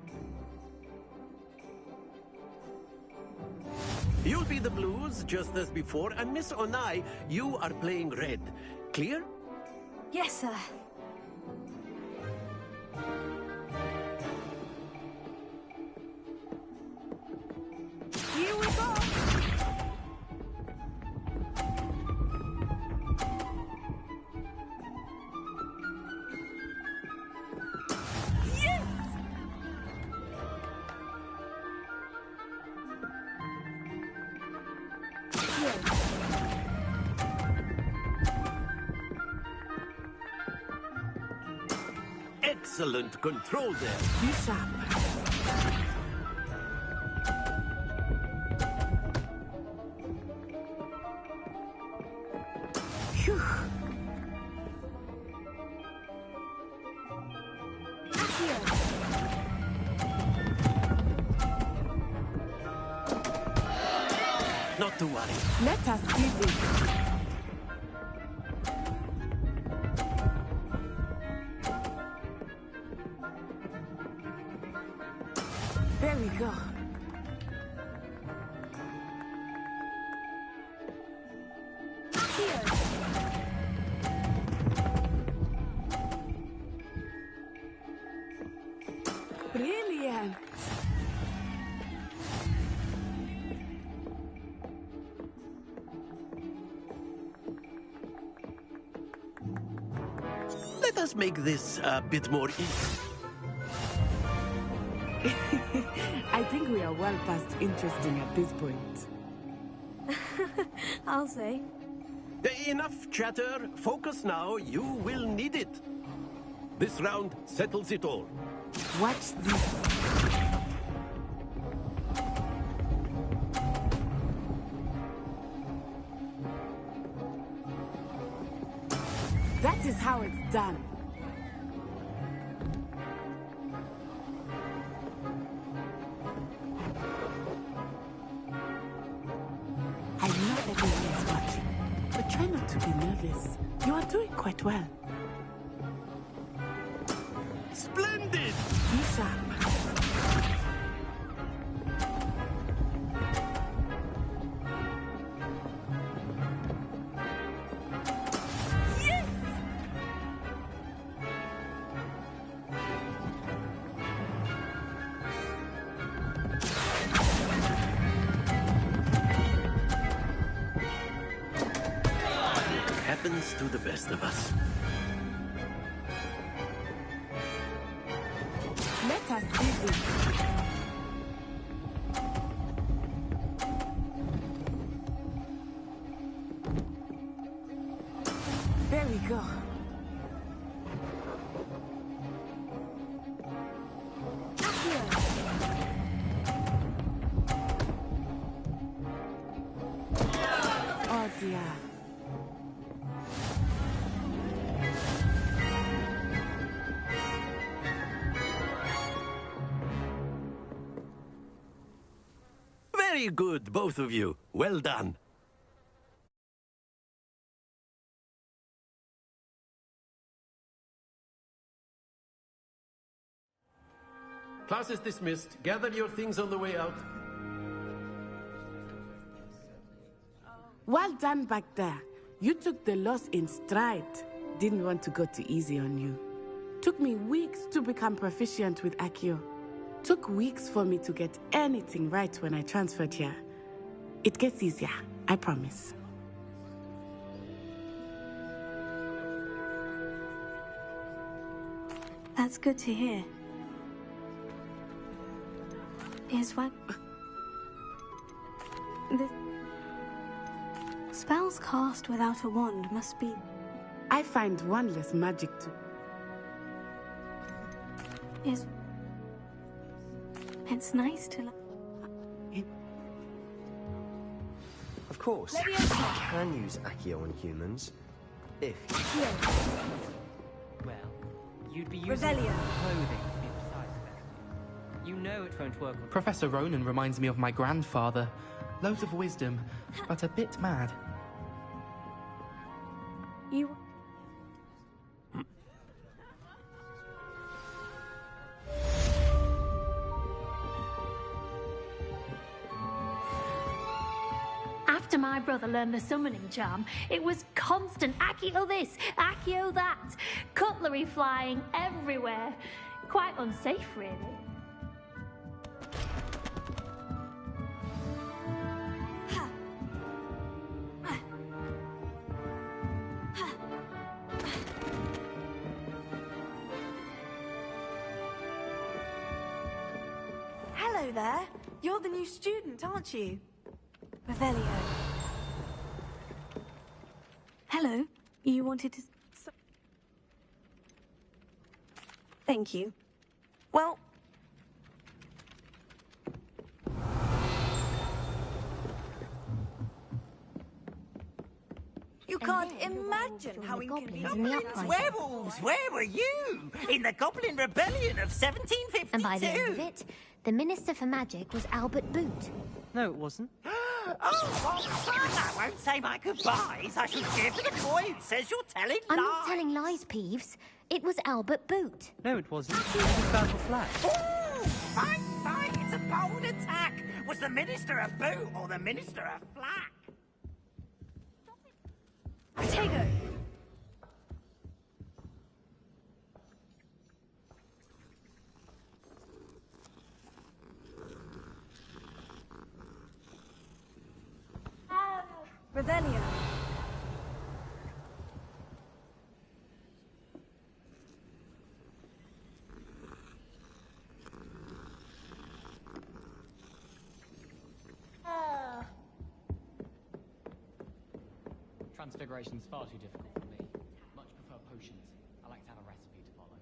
You'll be the blues, just as before, and Miss Onai, you are playing red. Clear? Yes, sir. Here we go. Yes! Excellent control there. Be sharp. Phew. Not to worry. Let us do this. There we go. Brilliant. Let us make this a bit more easy. I think we are well past interesting at this point. I'll say. Enough chatter. Focus now. You will need it. This round settles it all. Watch this. That is how it's done. I know everyone is watching, but try not to be nervous. You are doing quite well. Splendid! Be sharp. happens to the best of us. Let us see this. There we go. Oh dear. Very good, both of you. Well done. Class is dismissed. Gather your things on the way out. Well done back there. You took the loss in stride. Didn't want to go too easy on you. Took me weeks to become proficient with Accio. Took weeks for me to get anything right when I transferred here. It gets easier, I promise. That's good to hear. Is what... The spells cast without a wand must be... I find wandless magic too. It's nice to... Of course, you can use Accio on humans. If you... Well, you'd be using clothing to be precise. You know it won't work. Professor Ronan reminds me of my grandfather. Loads of wisdom, but a bit mad. You... After my brother learned the summoning charm, it was constant Accio this, Accio that, cutlery flying everywhere. Quite unsafe, really. Hello there. You're the new student, aren't you? Revelio. Hello. You wanted to... Thank you. Well... You can't imagine how inconvenient... Werewolves, where were you? In the Goblin Rebellion of 1752? And by the end of it, the Minister for Magic was Albert Boot. No, it wasn't. Oh, what fun! I won't say my goodbyes. I shall give the coin. It says you're telling lies. I'm not telling lies, Peeves. It was Albert Boot. No, it wasn't. It was Basil Flack. Ooh! Fight, fight! It's a bold attack! Was the Minister a boot or the Minister a flack? Potato! Revelio. Transfiguration's far too difficult for me. Much prefer potions. I like to have a recipe to follow.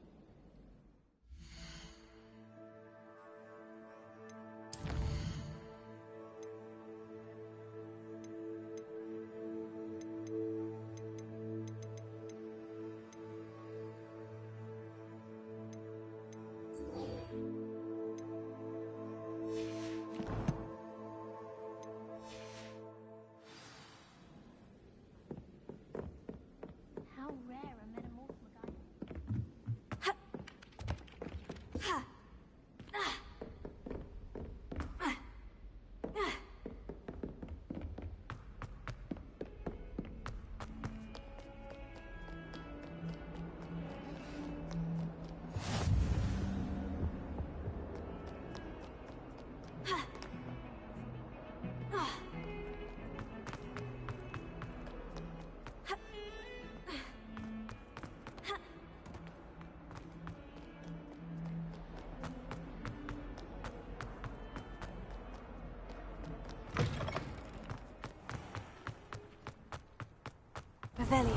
Revelio.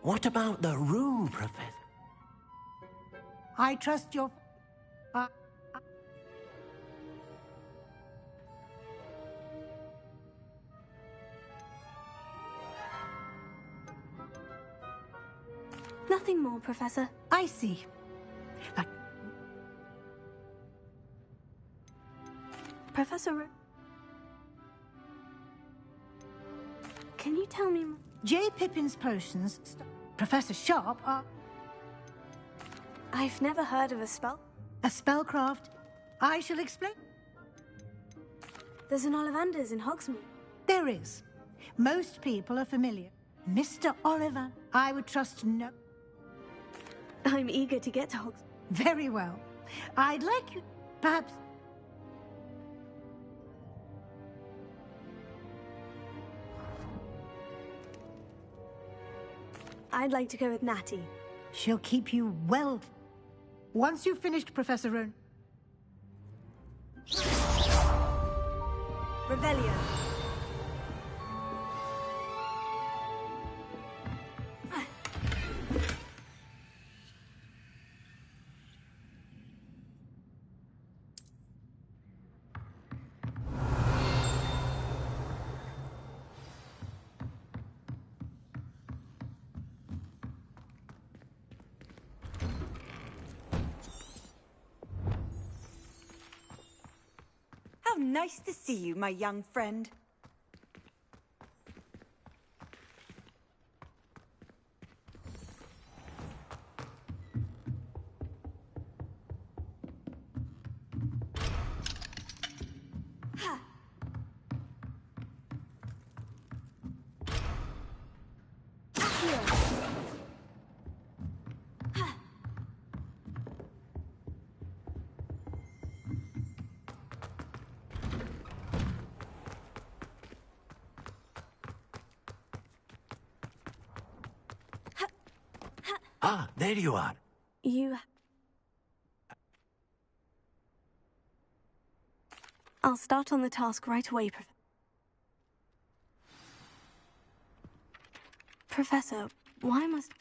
What about the room, Professor? I trust your... Nothing more, Professor. I see. But... Professor... Can you tell me... J. Pippin's potions... Professor Sharp are... I've never heard of a spell. A spellcraft? I shall explain. There's an Ollivanders in Hogsmeade. There is. Most people are familiar. Mr. Oliver, I would trust no... I'm eager to get to Hogsmeade. Very well. I'd like you... perhaps... I'd like to go with Natty. She'll keep you well... Once you've finished, Professor Rowan... Revelio. How nice to see you, my young friend. Ah, there you are. You... I'll start on the task right away, Professor, why must...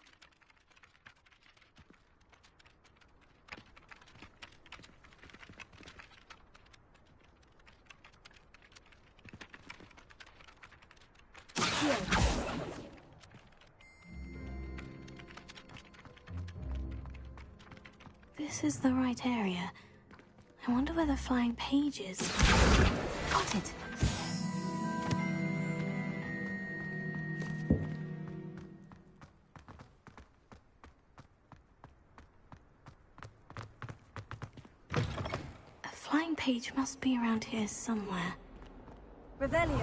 This is the right area. I wonder where the flying page is. Got it. A flying page must be around here somewhere. Revelio.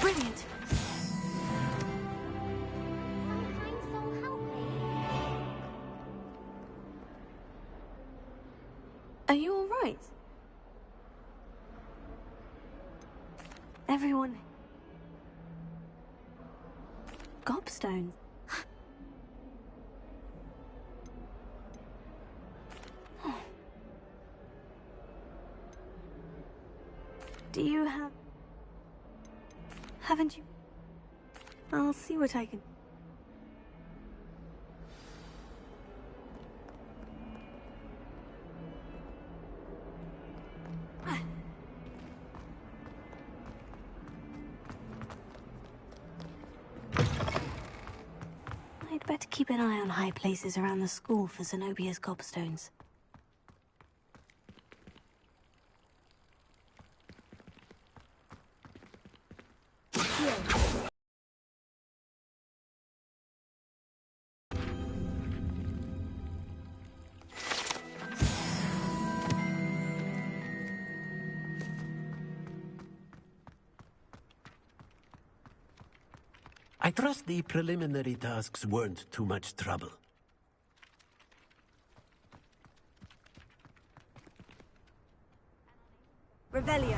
Brilliant. Are you all right? Everyone... Gobstones. Oh. Do you have... Haven't you? I'll see what I can... I'd better keep an eye on high places around the school for Zenobia's gobstones. I trust the preliminary tasks weren't too much trouble. Revelio.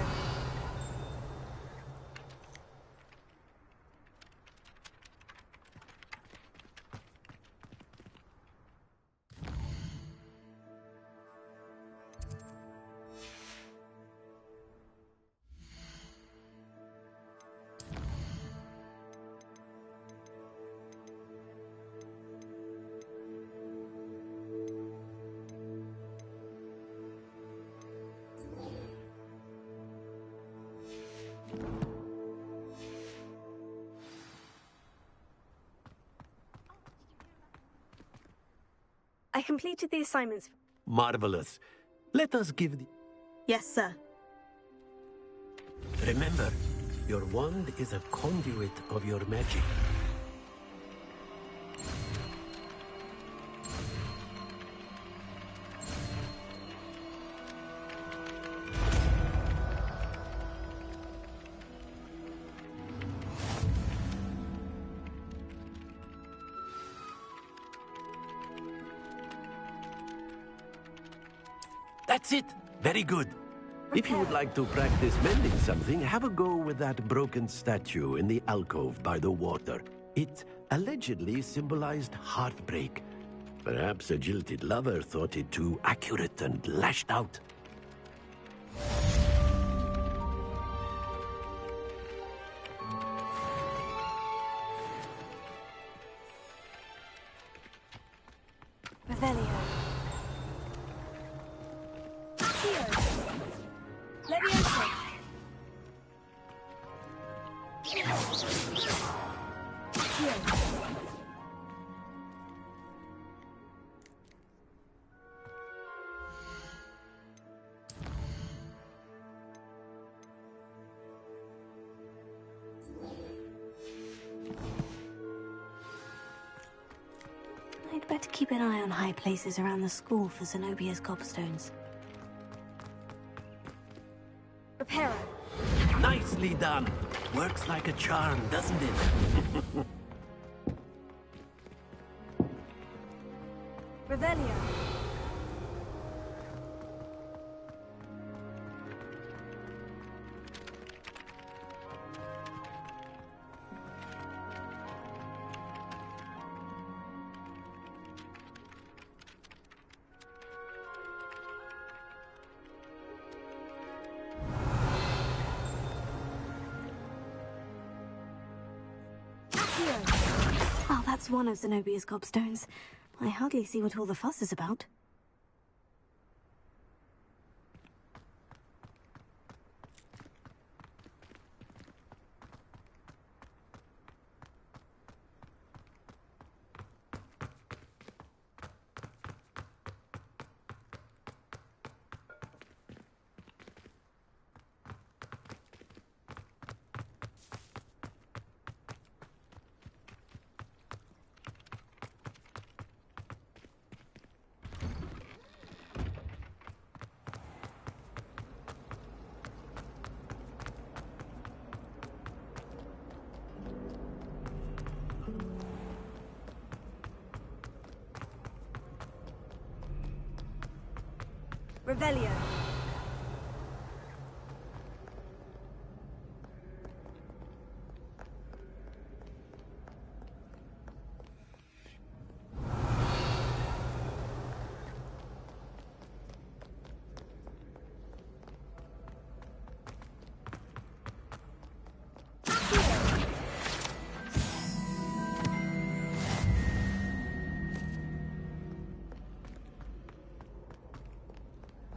I completed the assignments. Marvelous. Let us give the... Yes, sir. Remember, your wand is a conduit of your magic. That's it. Very good. If you would like to practice mending something, have a go with that broken statue in the alcove by the water. It allegedly symbolized heartbreak. Perhaps a jilted lover thought it too accurate and lashed out. Revelio. I'd better keep an eye on high places around the school for Zenobia's gobstones. Reparo. Nicely done. Works like a charm, doesn't it? Revelio. Oh, that's one of Zenobia's gobstones. I hardly see what all the fuss is about. Revelio.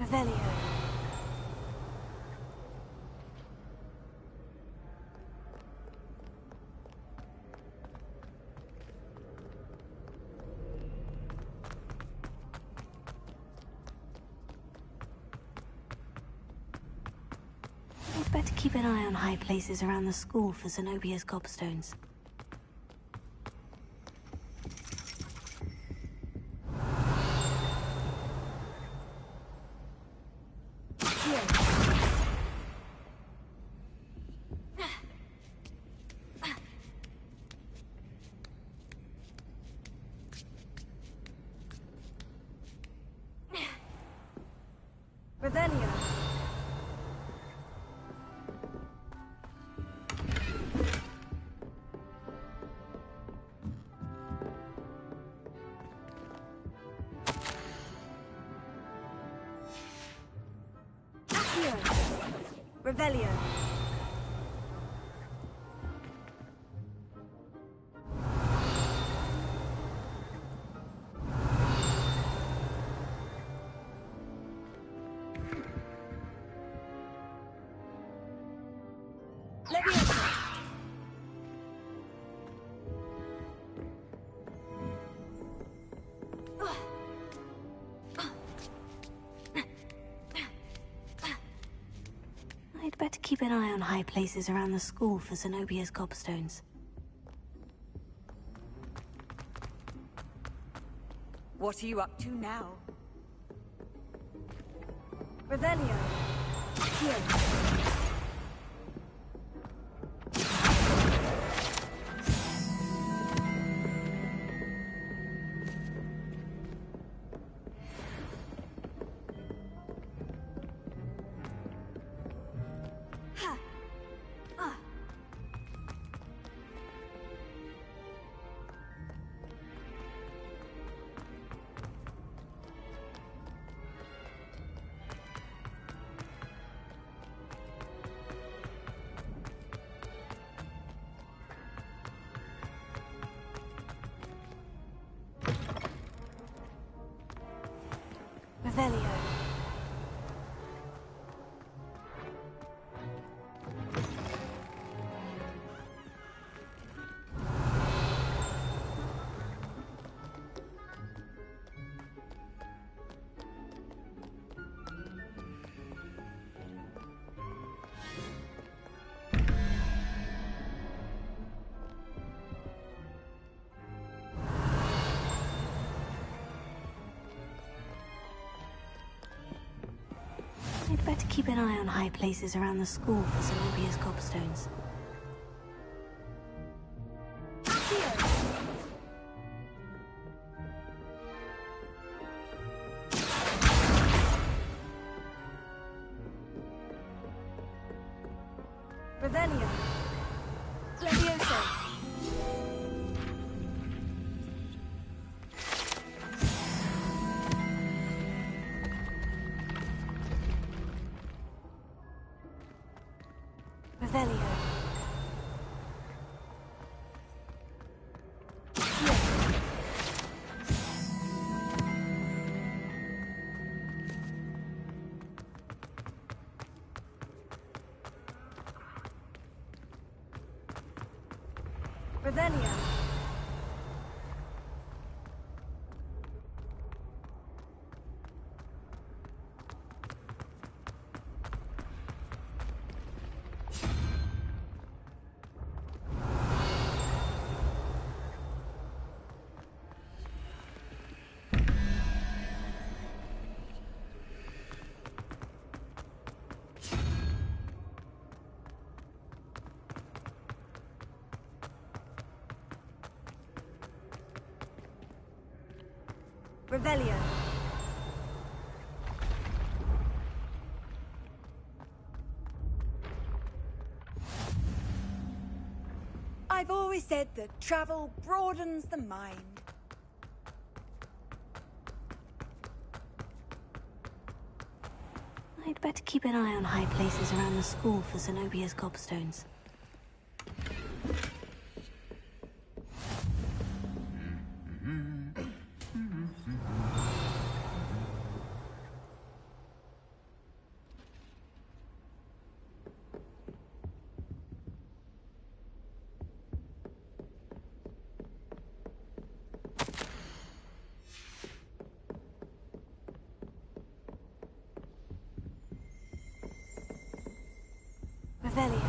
Revelio. I'd better keep an eye on high places around the school for Zenobia's gobstones. Revelio. I'd better keep an eye on high places around the school for Zenobia's gobstones. What are you up to now? Revelio. Here. Revelio. I'd better keep an eye on high places around the school for Zenobia's gobstones. Revelio. Levioso. Revelio. Revelio. Revelio. I've always said that travel broadens the mind. I'd better keep an eye on high places around the school for Zenobia's gobstones. Revelio.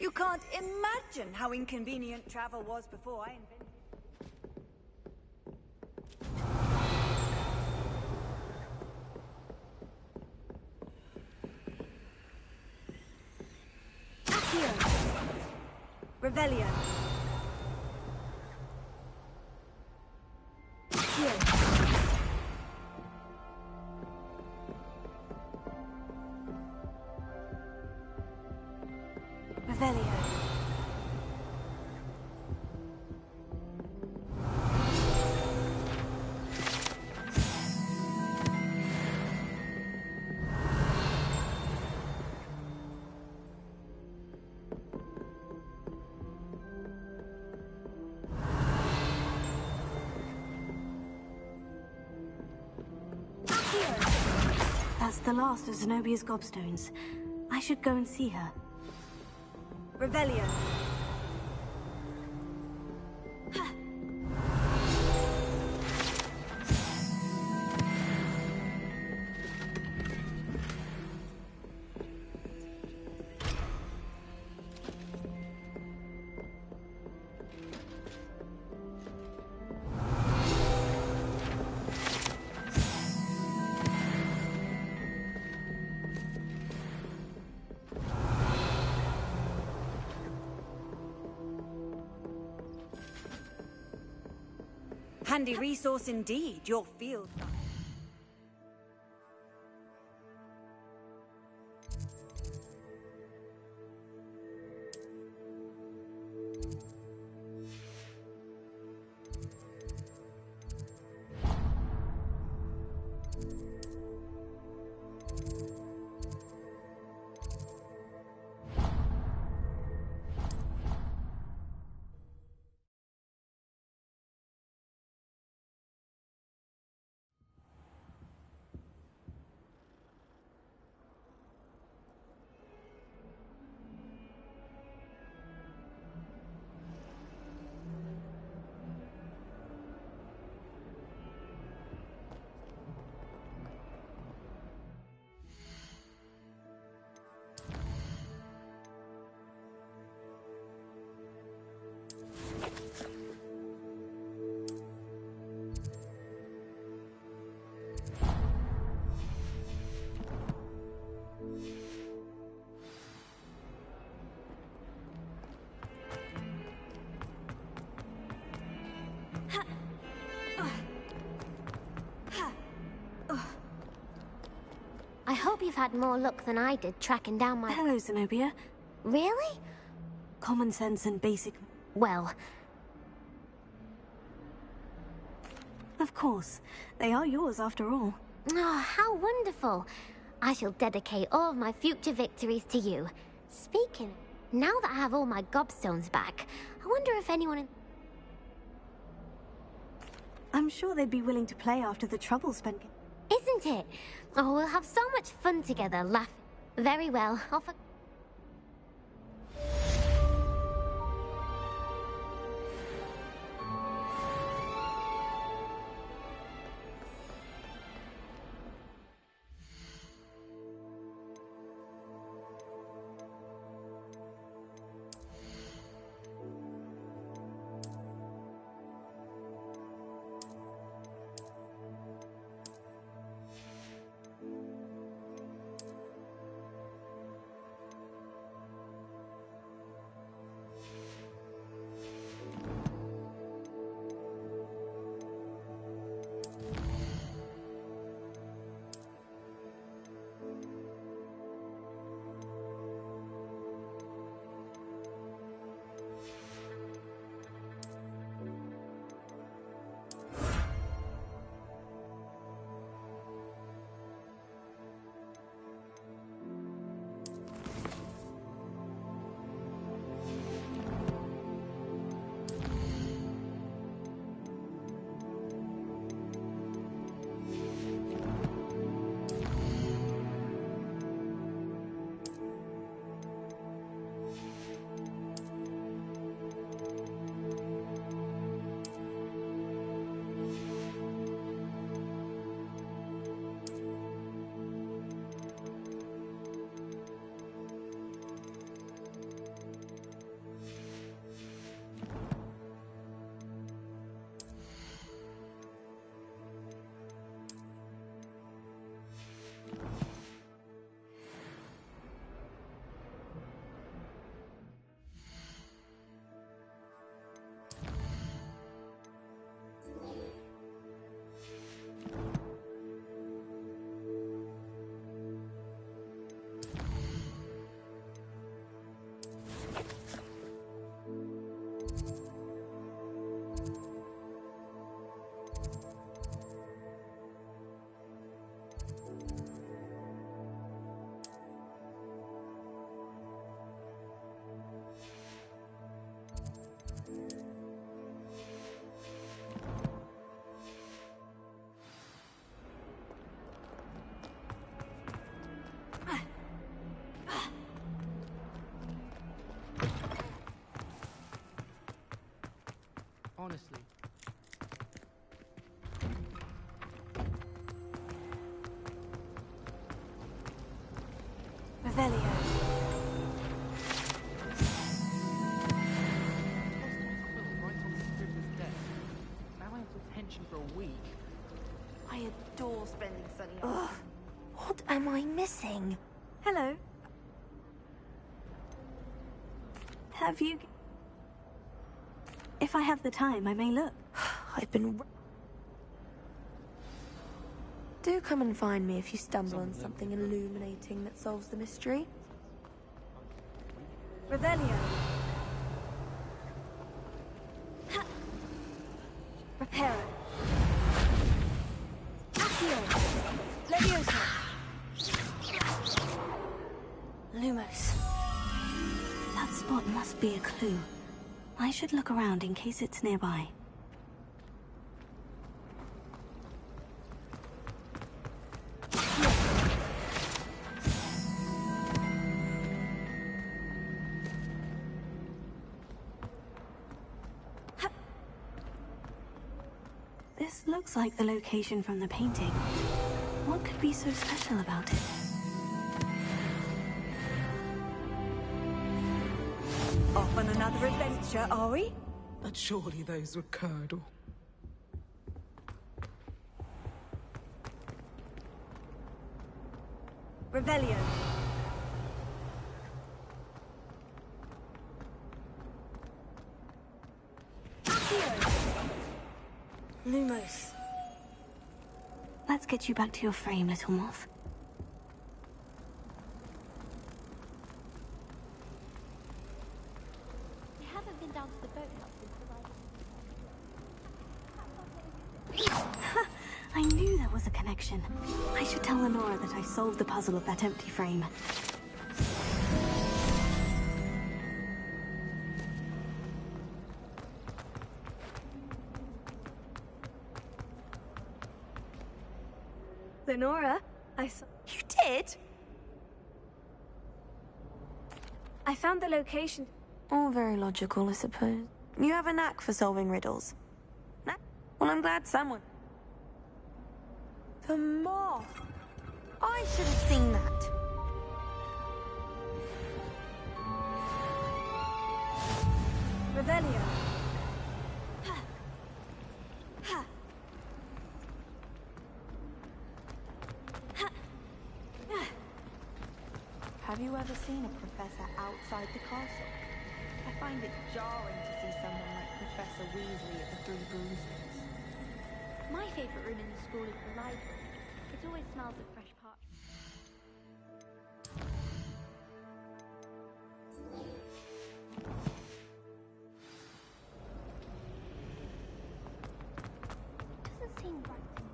You can't imagine how inconvenient travel was before I invented Revelio. Here. Revelio. That's the last of Zenobia's gobstones. I should go and see her. Revelio. Handy resource indeed, your field guide. I hope you've had more luck than I did tracking down my... Hello, Zenobia. Really? Common sense and basic... Well... Of course. They are yours after all. Oh, how wonderful. I shall dedicate all of my future victories to you. Speaking, now that I have all my gobstones back, I wonder if anyone in... I'm sure they'd be willing to play after the trouble spent... Isn't it? Oh, we'll have so much fun together, laughing. Very well, off I... Honestly. Revelio. Now I have detention for a week. I adore spending sunny Ugh. What am I missing? Hello. Have you... If I have the time, I may look. I've been... Do come and find me if you stumble on something illuminating that solves the mystery. Revelio. Reparo. Accio. Leviosa. Lumos. That spot must be a clue. I should look around in case it's nearby. This looks like the location from the painting. What could be so special about it? Off on another adventure, are we? But surely those were curdle. Revelio. Lumos. Let's get you back to your frame, little moth. I haven't been down to the boathouse since I knew there was a connection. I should tell Lenora that I solved the puzzle of that empty frame. Lenora, I saw... You did? I found the location. All very logical, I suppose. You have a knack for solving riddles. Well, I'm glad someone... The moth! I should have seen that. Revelio. Have you ever seen a professor outside the castle? I find it jarring to see someone like Professor Weasley at the Three Broomsticks. My favourite room in the school is the library. It always smells of fresh parchment. It doesn't seem right to me.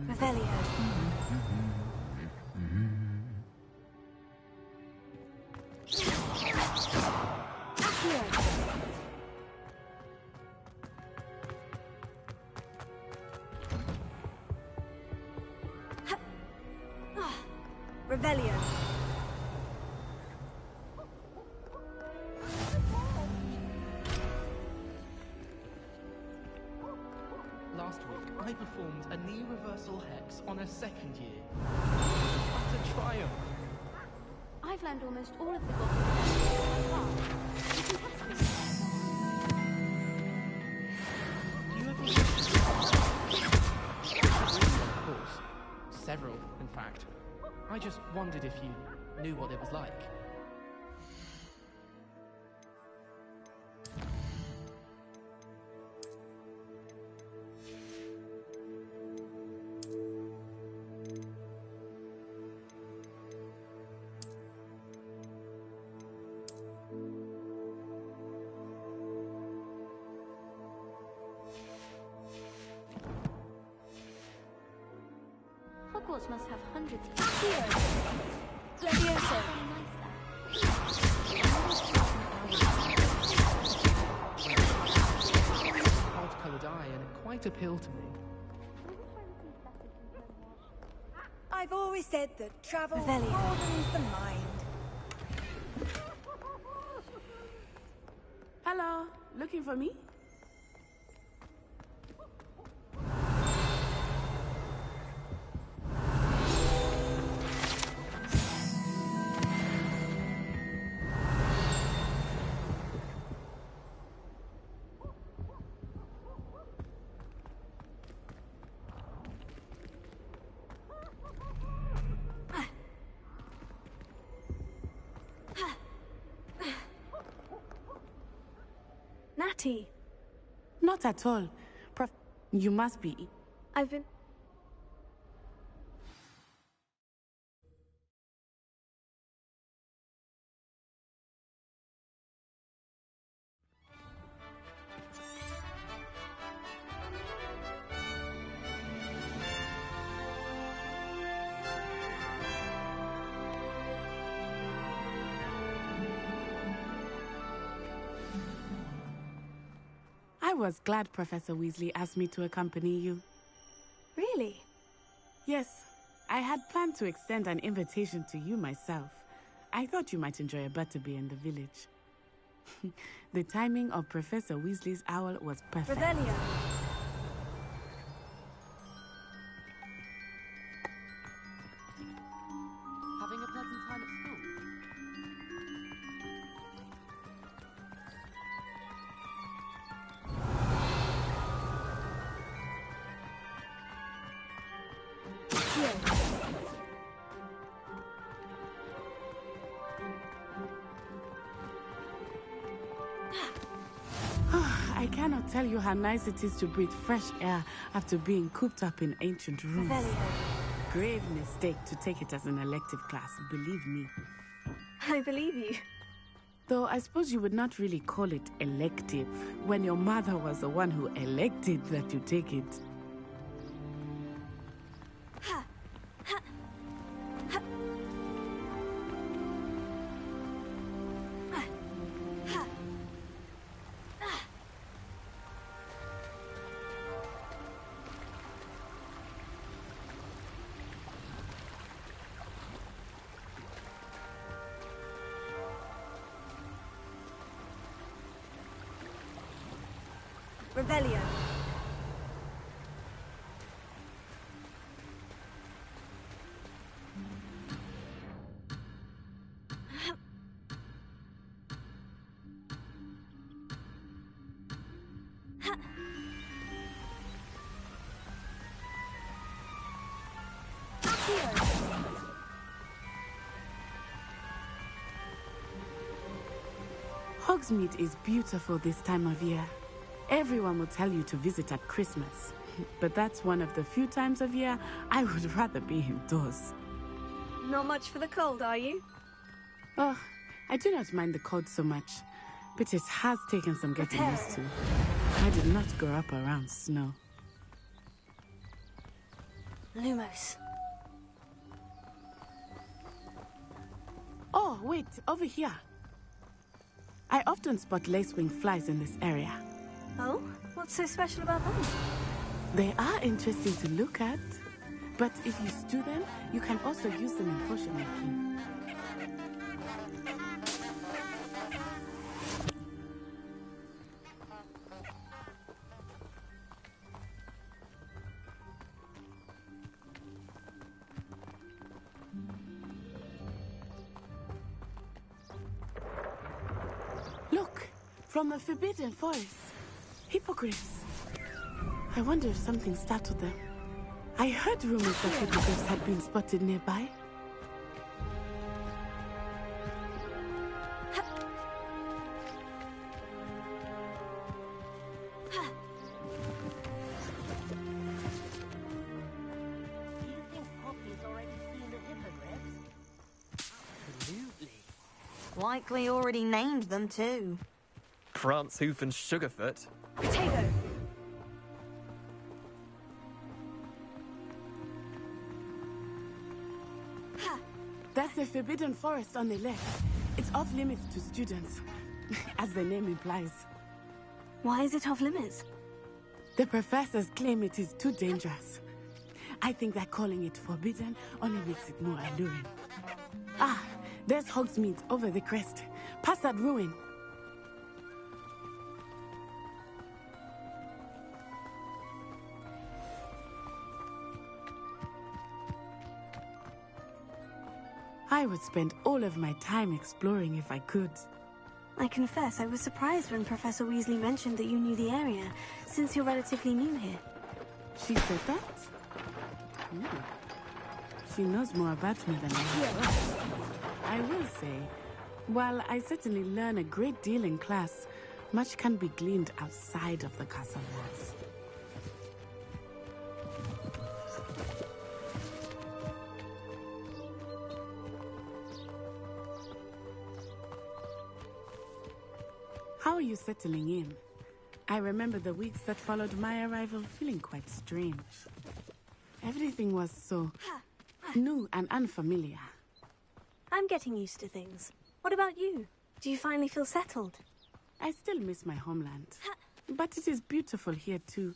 Revelio. Revelio. Last week, I performed a knee reversal hex on a second year. What a triumph! I've learned almost all of the goblin. You can test me. Do you ever... I just wondered if you knew what it was like. Hogwarts must have hundreds of Levioso. Odd-coloured eye, and it quite appealed to me. I've always said that travel broadens the mind. Hello, looking for me? Natty. Not at all. You must be. I've been... I was glad Professor Weasley asked me to accompany you. Really? Yes, I had planned to extend an invitation to you myself. I thought you might enjoy a butterbeer in the village. The timing of Professor Weasley's owl was perfect. Revelio. Having a pleasant time at school? I cannot tell you how nice it is to breathe fresh air after being cooped up in ancient rooms. Grave mistake to take it as an elective class, believe me. I believe you. Though I suppose you would not really call it elective when your mother was the one who elected that you take it. Revelio. Hogsmeade is beautiful this time of year. Everyone will tell you to visit at Christmas. But that's one of the few times of year I would rather be indoors. Not much for the cold, are you? Oh, I do not mind the cold so much. But it has taken some getting used to. I did not grow up around snow. Lumos. Oh, wait, over here. I often spot lacewing flies in this area. Oh? What's so special about them? They are interesting to look at. But if you stew them, you can also use them in potion making. Look, from the Forbidden Forest. Hippogriffs. I wonder if something startled them. I heard rumors that hippogriffs had been spotted nearby. Likely already named them too. Prance, Hoof, and Sugarfoot. Potato! That's the Forbidden Forest on the left. It's off limits to students, as the name implies. Why is it off limits? The professors claim it is too dangerous. I think that calling it forbidden only makes it more alluring. Ah, there's Hogsmeade over the crest. Past that ruin. I would spend all of my time exploring if I could. I confess I was surprised when Professor Weasley mentioned that you knew the area, since you're relatively new here. She said that? She knows more about me than I do. I will say, while I certainly learn a great deal in class, much can be gleaned outside of the castle walls. How are you settling in? I remember the weeks that followed my arrival feeling quite strange. Everything was so new and unfamiliar. I'm getting used to things. What about you? Do you finally feel settled? I still miss my homeland. But it is beautiful here too.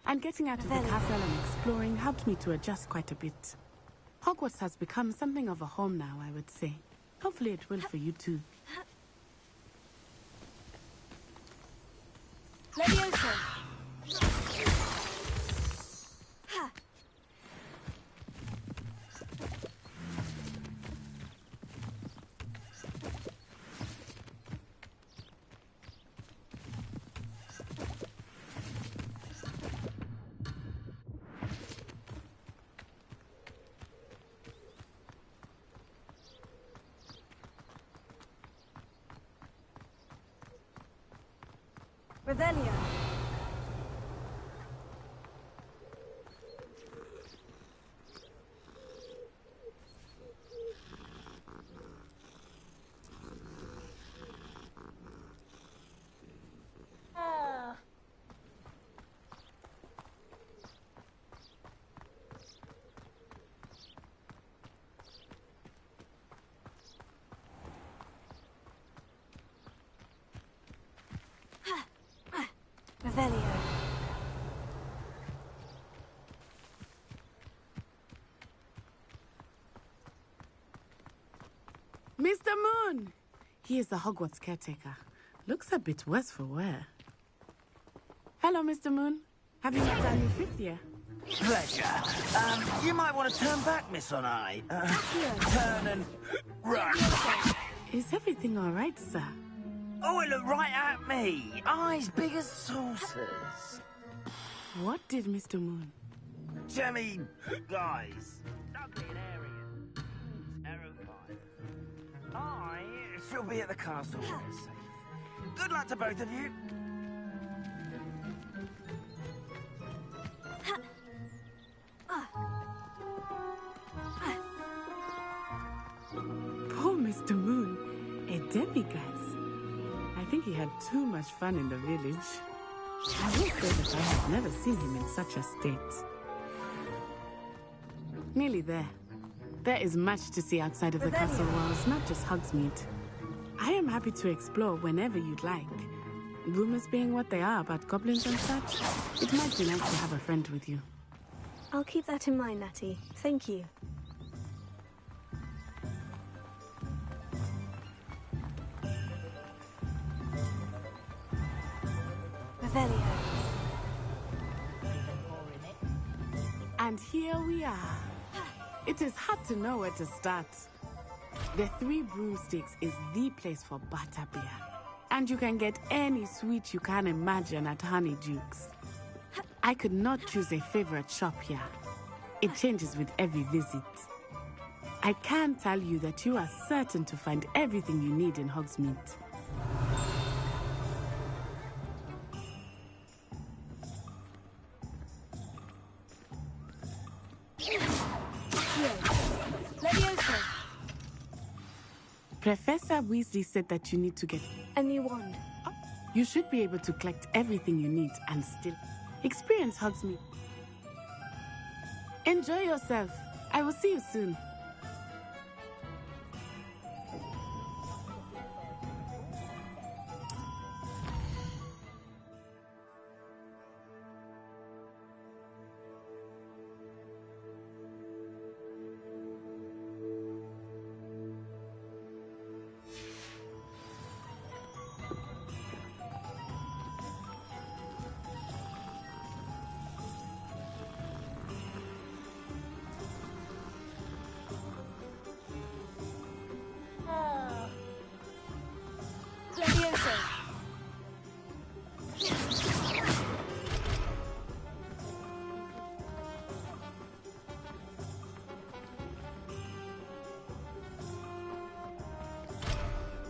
And getting out of the castle and exploring helped me to adjust quite a bit. Hogwarts has become something of a home now, I would say. Hopefully it will for you too. Leviosa! Revelio. Revelio. Mr. Moon! He is the Hogwarts caretaker. Looks a bit worse for wear. Hello, Mr. Moon. Have you met our new fifth year? Pleasure. You might want to turn back, Miss On-Eye. Turn and run. Is everything all right, sir? Oh, it looked right at me. Eyes big as saucers. What did Mr. Moon? Jemmy, guys. Ugly and Aryan. Terrifying. I shall be at the castle when it's safe. Good luck to both of you. Poor Mr. Moon, a demiguise. I think he had too much fun in the village. I will say that I have never seen him in such a state. Nearly there. There is much to see outside of the castle walls, not just Hogsmeade. I am happy to explore whenever you'd like. Rumors being what they are about goblins and such, it might be nice to have a friend with you. I'll keep that in mind, Natty. Thank you. Revelio. And here we are. It is hard to know where to start. The Three Broomsticks is the place for butterbeer. And you can get any sweet you can imagine at Honeydukes. I could not choose a favorite shop here. It changes with every visit. I can tell you that you are certain to find everything you need in Hogsmeade. Professor Weasley said that you need to get a new wand. You should be able to collect everything you need and still. Experience hugs me. Enjoy yourself. I will see you soon.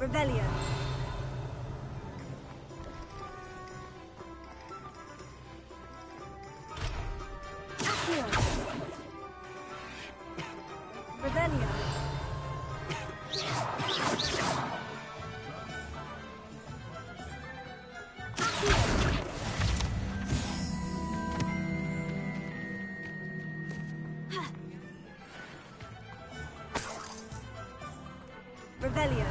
Revelio. Accio. Revelio. Revelio.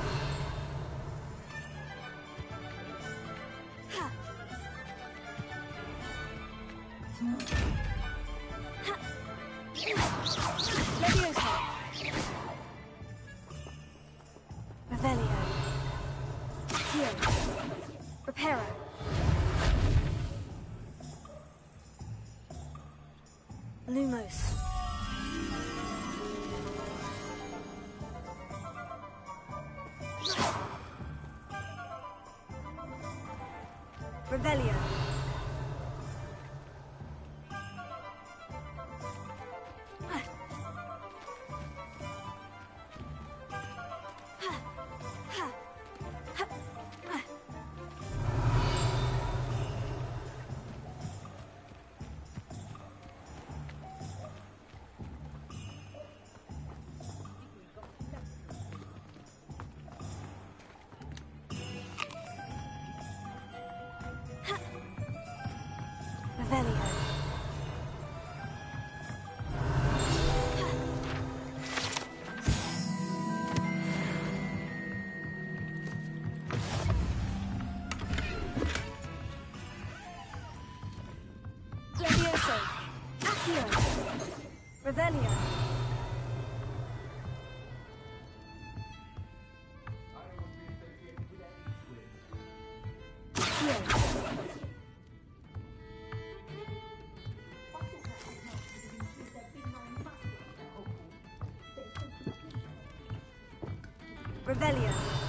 Leviosa. Revelio. Accio. Reparo. Lumos. Revelio. Revelio. Levioso. Accio. Revelio. Accio. Revelio.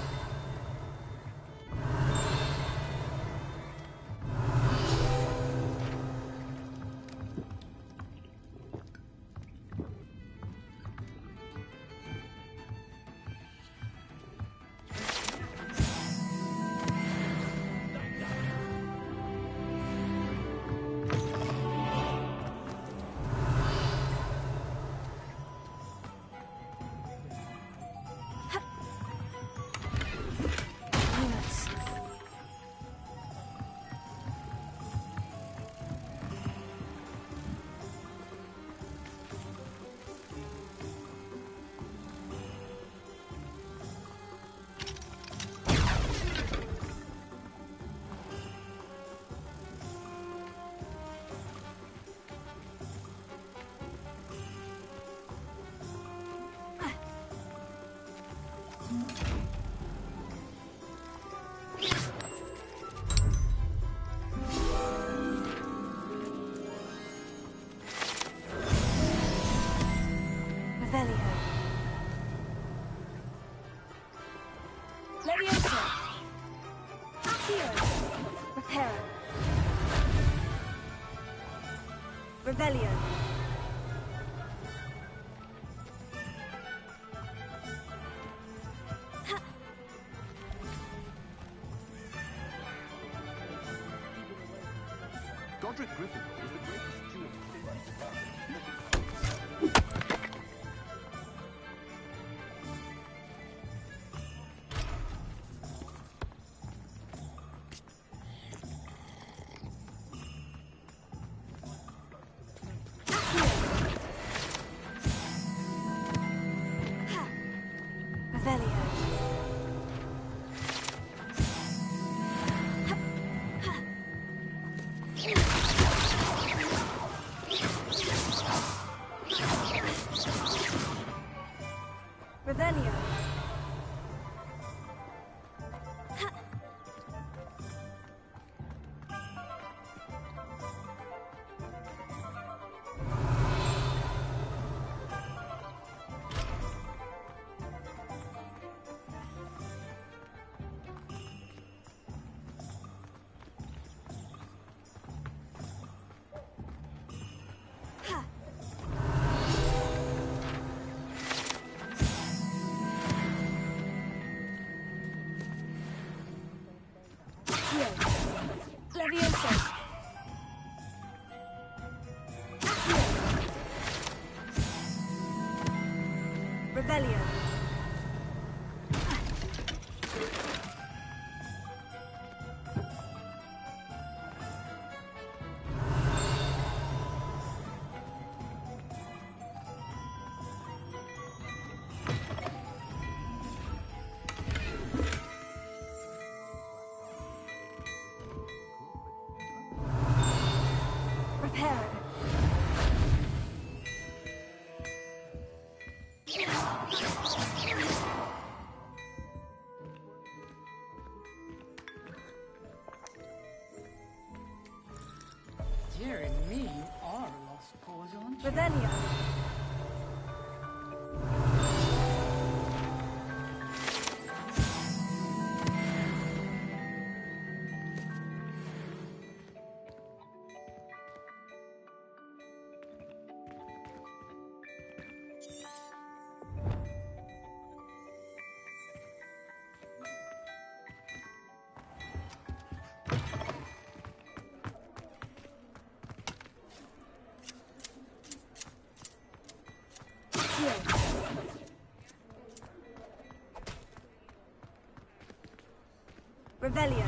Revelio. Levioso. Accio. Reparo. Revelio. Godric Gryffindor was the greatest jewel since Revelio. Dear me, you are a lost cause, aren't you? Revelio. Revelio.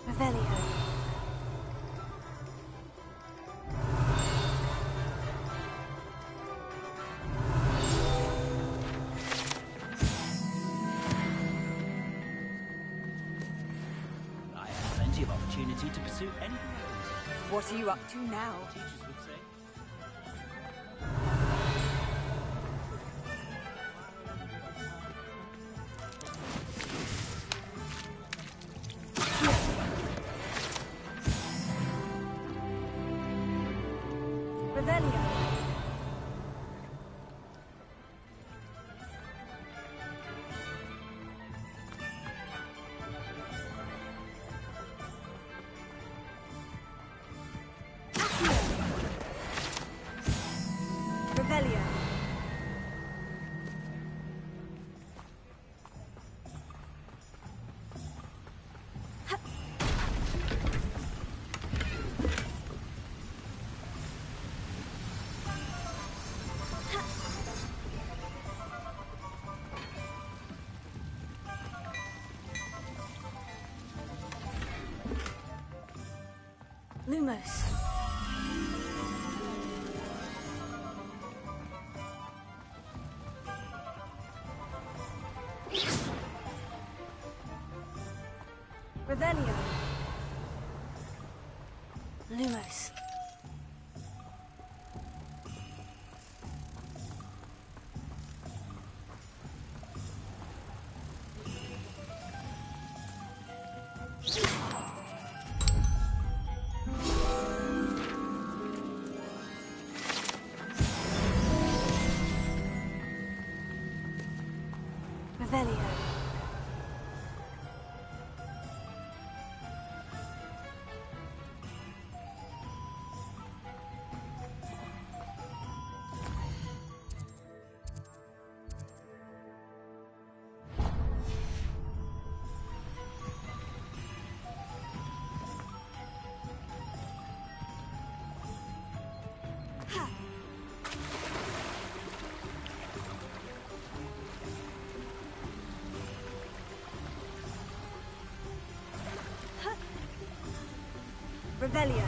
Revelio. I have plenty of opportunity to pursue anything else. What are you up to now? Teachers would say. Revelio. Revelio. Lumos. Revelio. Lumos. Revelio. Revelio.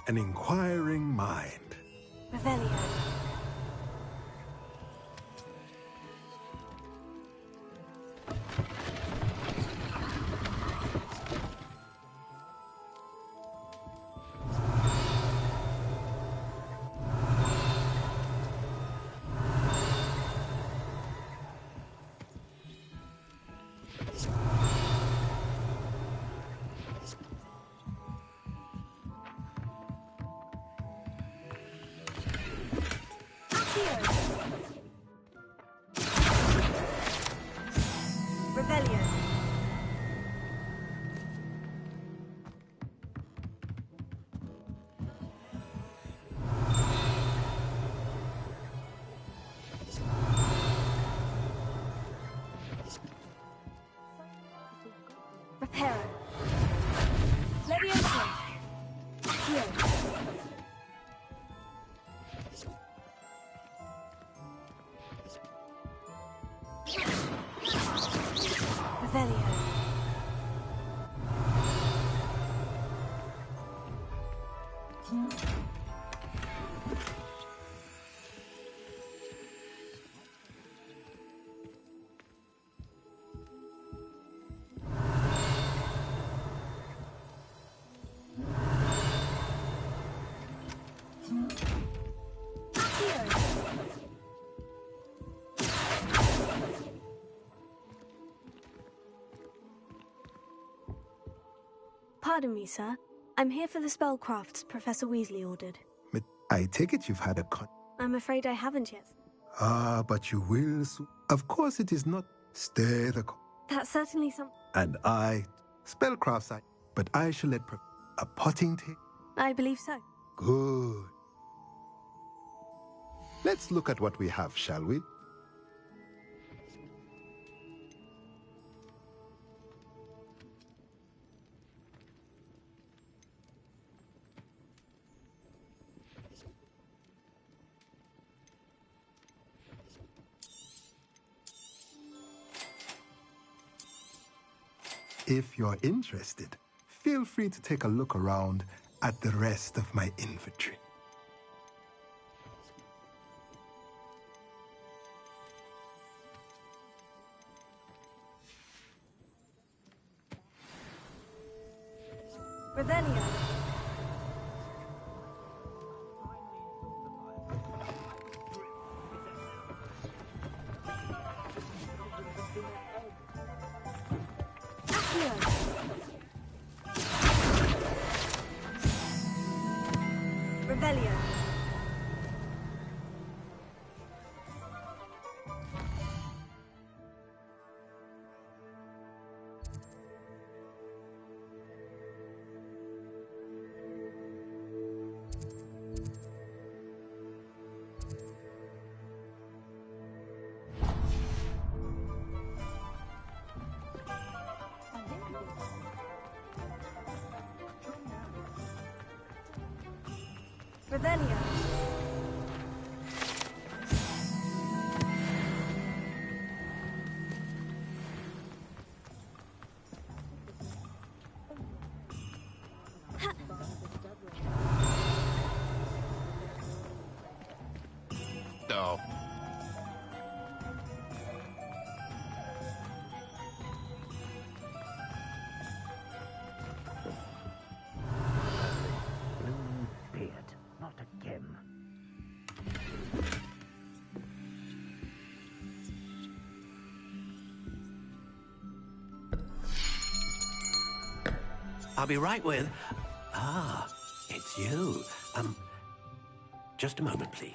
an inquiring mind. Revelio. Revelio. Reparo. Levioso. Accio. Revelio. Pardon me, sir. I'm here for the spellcrafts Professor Weasley ordered. But I take it you've had a I'm afraid I haven't yet. Ah, but you will soon. Of course it is not. Stay the That's certainly some... And I, spellcrafts I, but I shall let a potting take. I believe so. Good. Let's look at what we have, shall we? If you're interested, feel free to take a look around at the rest of my inventory. Revelio. Revelio. Revelio. No. Not again. I'll be right with... Ah, it's you. Just a moment, please.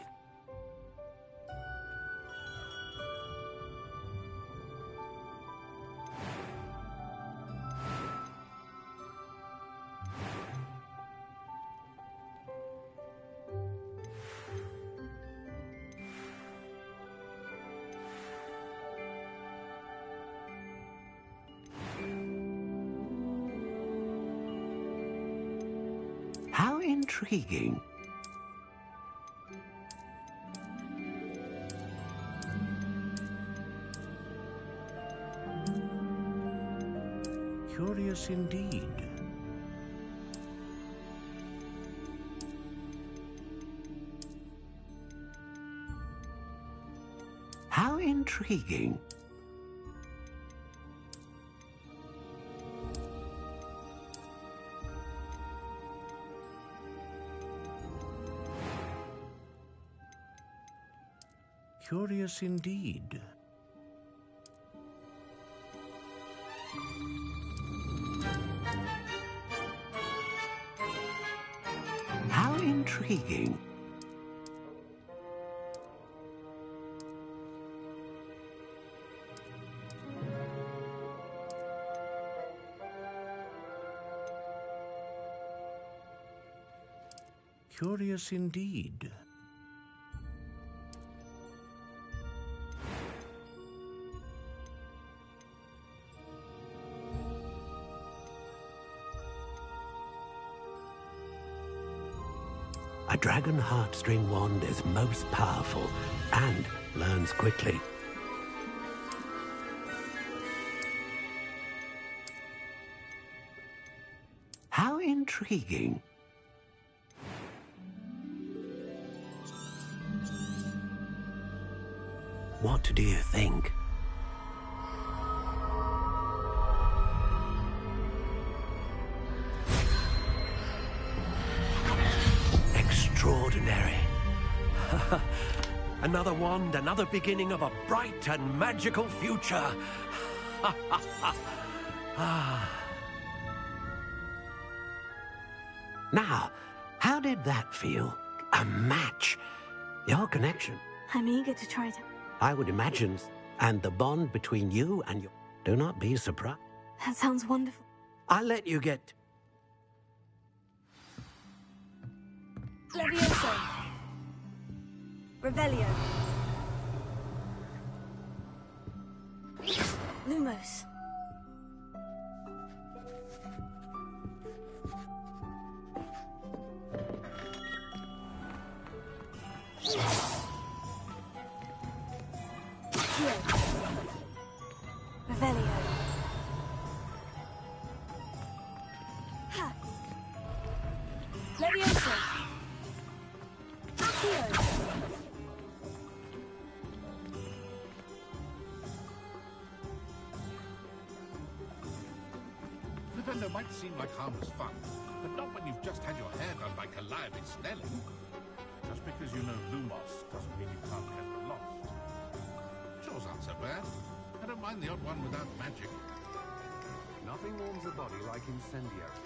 How intriguing. Curious indeed. intriguing. Curious indeed. How intriguing. Curious indeed. A dragon heartstring wand is most powerful and learns quickly. How intriguing. What do you think? Extraordinary. Another wand, another beginning of a bright and magical future. Now, how did that feel? A match. Your connection. I'm eager to try it. I would imagine. And the bond between you and your... Do not be surprised. That sounds wonderful. I'll let you get... Levioso. Revelio. Lumos. Revelio. Ha. Levioso. Accio. Revelio might seem like harmless fun, but not when you've just had your hair done by Calliope Snelling. Just because you know Lumos doesn't mean you can't get the lost. Chores aren't so bad. I don't mind the odd one without magic. Nothing warms a body like incendiary.